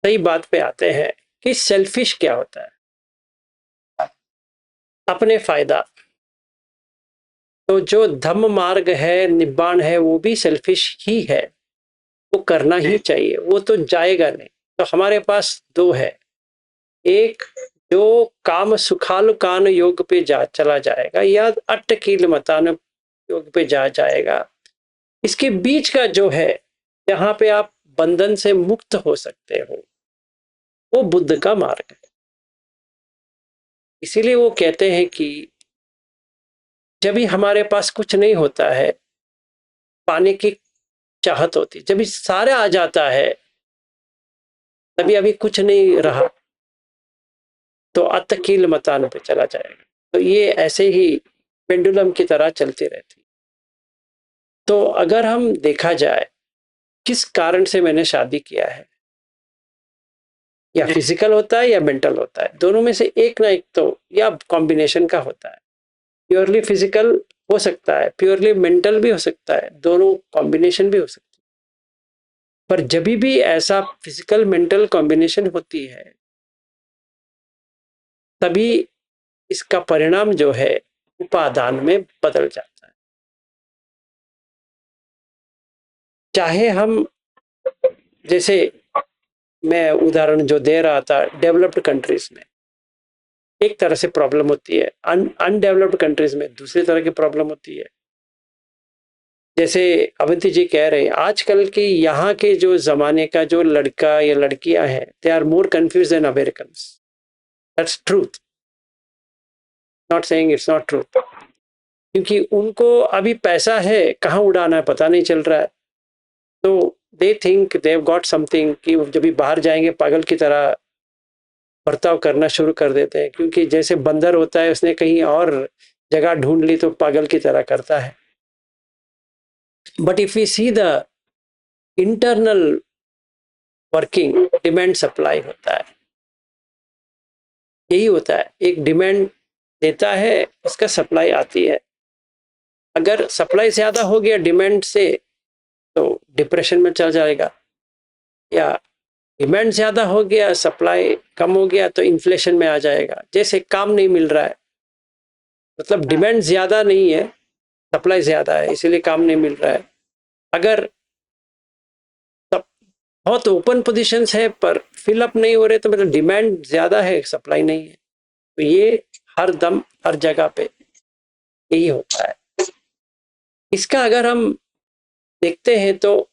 सही बात पे आते हैं कि सेल्फिश क्या होता है। अपने फायदा, तो जो धम्म मार्ग है, निब्बाण है, वो भी सेल्फिश ही है, वो करना ही चाहिए, वो तो जाएगा नहीं। तो हमारे पास दो है, एक जो काम सुखालु कान योग पे चला जाएगा या अट्टकील मतान योग पे जाएगा। इसके बीच का जो है, जहां पे आप बंधन से मुक्त हो सकते हो, वो बुद्ध का मार्ग है। इसीलिए वो कहते हैं कि जब भी हमारे पास कुछ नहीं होता है, पाने की चाहत होती, जब भी सारा आ जाता है, तभी अभी कुछ नहीं रहा, तो अतकील मतान पे चला जाएगा। तो ये ऐसे ही पेंडुलम की तरह चलती रहती। तो अगर हम देखा जाए किस कारण से मैंने शादी किया है, या फिजिकल होता है या मेंटल होता है, दोनों में से एक ना एक तो, या कॉम्बिनेशन का होता है। प्योरली फिजिकल हो सकता है, प्योरली मेंटल भी हो सकता है, दोनों कॉम्बिनेशन भी हो सकती है। पर जब भी ऐसा फिजिकल मेंटल कॉम्बिनेशन होती है, तभी इसका परिणाम जो है उपादान में बदल जाता है। चाहे हम, जैसे मैं उदाहरण जो दे रहा था, डेवलप्ड कंट्रीज में एक तरह से प्रॉब्लम होती है, अनडेवलप्ड कंट्रीज में दूसरी तरह की प्रॉब्लम होती है। जैसे अवंती जी कह रहे हैं, आजकल के यहाँ के जो जमाने का जो लड़का या लड़कियां हैं, they are more confuse than Americans. That's truth, not saying it's not truth. क्योंकि उनको अभी पैसा है, कहाँ उड़ाना है पता नहीं चल रहा है, तो they think they have got something, कि जब भी बाहर जाएंगे पागल की तरह बर्ताव करना शुरू कर देते हैं। क्योंकि जैसे बंदर होता है, उसने कहीं और जगह ढूंढ ली तो पागल की तरह करता है। But if we see the internal working, demand supply होता है, यही होता है। एक डिमांड देता है, उसका सप्लाई आती है। अगर सप्लाई ज्यादा हो गया डिमांड से, तो डिप्रेशन में चल जाएगा, या डिमांड ज्यादा हो गया, सप्लाई कम हो गया, तो इन्फ्लेशन में आ जाएगा। जैसे काम नहीं मिल रहा है, मतलब डिमांड ज्यादा नहीं है, सप्लाई ज्यादा है, इसीलिए काम नहीं मिल रहा है। अगर बहुत ओपन पोजीशंस है पर फिलअप नहीं हो रहे, तो मतलब डिमांड ज्यादा है, सप्लाई नहीं है। तो ये हर दम हर जगह पे यही होता है। इसका अगर हम देखते हैं तो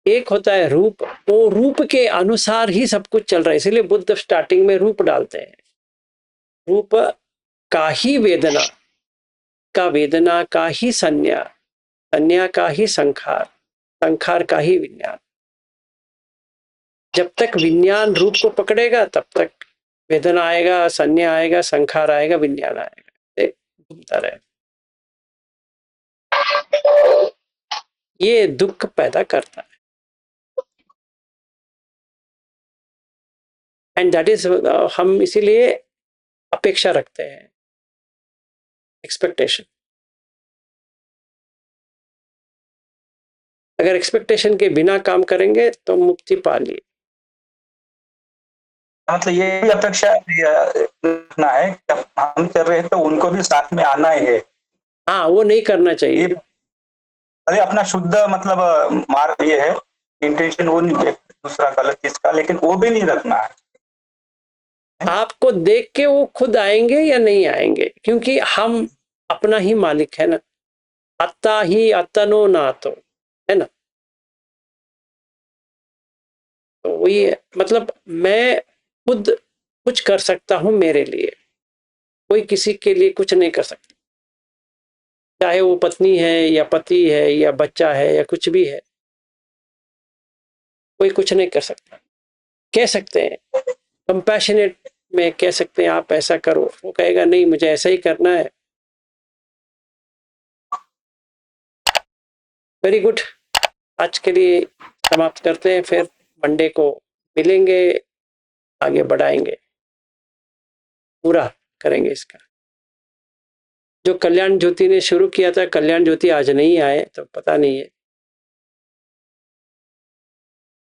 एक होता है रूप, वो रूप के अनुसार ही सब कुछ चल रहा है। इसीलिए बुद्ध स्टार्टिंग में रूप डालते हैं। रूप का ही वेदना, का वेदना का ही संज्ञा, संज्ञा का ही संखार, संखार का ही विज्ञान। जब तक विज्ञान रूप को पकड़ेगा, तब तक वेदना आएगा, संज्ञा आएगा, संखार आएगा, विज्ञान आएगा, घूमता रहेगा। ये दुख पैदा करता है। एंड दैट इज, हम इसीलिए अपेक्षा रखते हैं, एक्सपेक्टेशन। अगर एक्सपेक्टेशन के बिना काम करेंगे तो मुक्ति पा लिए। मतलब ये भी अपेक्षा रखना है कि हम कर रहे हैं तो उनको भी साथ में आना ही है। हाँ, वो नहीं करना चाहिए। अरे अपना शुद्ध मतलब मार्ग ये है, इंटेंशन वो नहीं है दूसरा गलत चीज का, लेकिन वो भी नहीं रखना है। आपको देख के वो खुद आएंगे या नहीं आएंगे, क्योंकि हम अपना ही मालिक है ना। अत्ता ही अतनो ना तो, है ना। तो वही है, मतलब मैं खुद कुछ कर सकता हूं मेरे लिए, कोई किसी के लिए कुछ नहीं कर सकता। चाहे वो पत्नी है या पति है या बच्चा है या कुछ भी है, कोई कुछ नहीं कर सकता। कह सकते हैं कंपैशनेट में, कह सकते हैं आप ऐसा करो, वो कहेगा नहीं मुझे ऐसा ही करना है। वेरी गुड, आज के लिए समाप्त करते हैं, फिर मंडे को मिलेंगे, आगे बढ़ाएंगे, पूरा करेंगे इसका। जो कल्याण ज्योति ने शुरू किया था, कल्याण ज्योति आज नहीं आए तो पता नहीं है,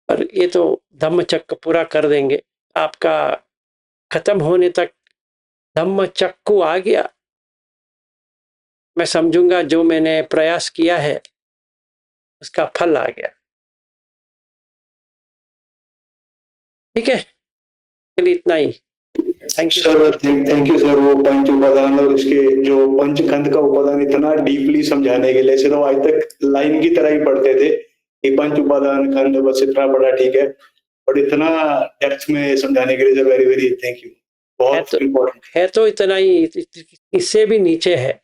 पर ये तो धम्मचक्र पूरा कर देंगे। आपका खत्म होने तक धम्मचक्कू आ गया, मैं समझूंगा जो मैंने प्रयास किया है उसका फल आ गया। ठीक है, चलिए इतना ही। Thank you sir, thank you sir. वो पंच उपादान और उसके जो पंचखंड का उपादान इतना डीपली समझाने के लिए, सिर्फ आज तक लाइन की तरह ही पढ़ते थे कि पंच उपादान खंड बस इतना बड़ा, ठीक है, और इतना डेप्थ में समझाने के लिए sir very very thank you. बहुत इम्पोर्टेंट है तो इतना ही, इससे भी नीचे है।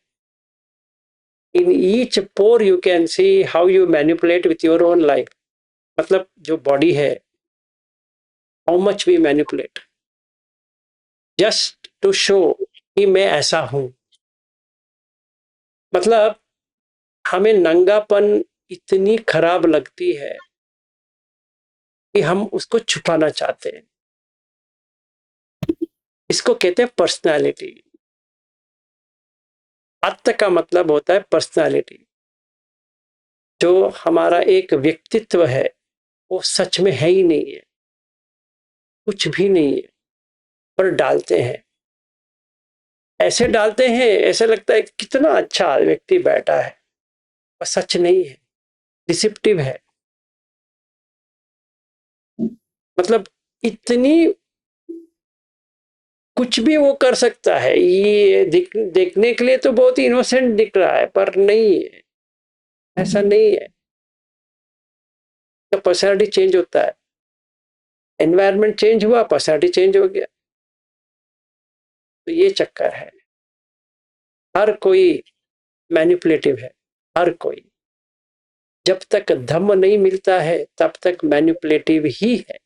In each pore you can see how you manipulate with your own life. मतलब जो बॉडी है, how much we manipulate just to show कि मैं ऐसा हूं। मतलब हमें नंगापन इतनी खराब लगती है कि हम उसको छुपाना चाहते हैं। इसको कहते हैं पर्सनालिटी। आत्म का मतलब होता है पर्सनालिटी। जो हमारा एक व्यक्तित्व है वो सच में है ही नहीं है, कुछ भी नहीं है, पर डालते हैं, ऐसे डालते हैं, ऐसे लगता है कितना अच्छा व्यक्ति बैठा है, पर सच नहीं है, डिसिप्टिव है। मतलब इतनी कुछ भी वो कर सकता है। ये देखने के लिए तो बहुत ही इनोसेंट दिख रहा है, पर नहीं है, ऐसा नहीं है। तो पर्सनालिटी चेंज होता है, एनवायरनमेंट चेंज हुआ, पर्सनालिटी चेंज हो गया। तो ये चक्कर है। हर कोई मैनिपुलेटिव है, हर कोई। जब तक धम्म नहीं मिलता है तब तक मैनिपुलेटिव ही है।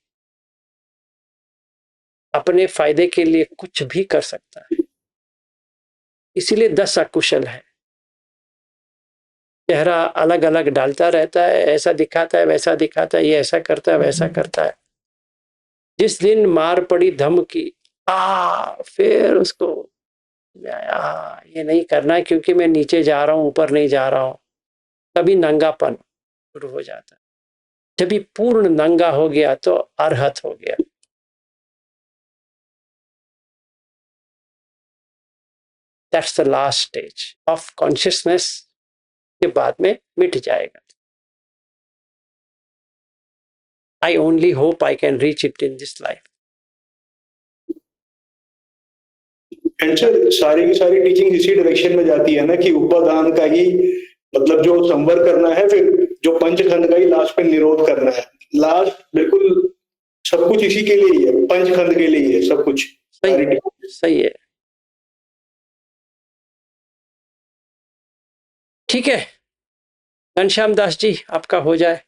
अपने फायदे के लिए कुछ भी कर सकता है। इसीलिए 10 अकुशल है। चेहरा अलग अलग डालता रहता है, ऐसा दिखाता है, वैसा दिखाता है, ये ऐसा करता है, वैसा करता है। जिस दिन मार पड़ी धम्म की, फिर उसको ये नहीं करना है क्योंकि मैं नीचे जा रहा हूं, ऊपर नहीं जा रहा हूं। तभी नंगापन शुरू हो जाता है। जब ये पूर्ण नंगा हो गया तो अरहत हो गया। That's the last stage of consciousness। के बाद में मिट जाएगा। I only hope I can reach it in this life। And sir सारी की सारी टीचिंग इसी डायरेक्शन में जाती है ना कि उपादान का ही मतलब जो संवर करना है, फिर जो पंचखंड का ही लास्ट पे निरोध करना है। लास्ट बिल्कुल सब कुछ इसी के लिए ही है, पंचखंड के लिए ही है सब कुछ। सही है। ठीक है, घनश्याम दास जी आपका हो जाए।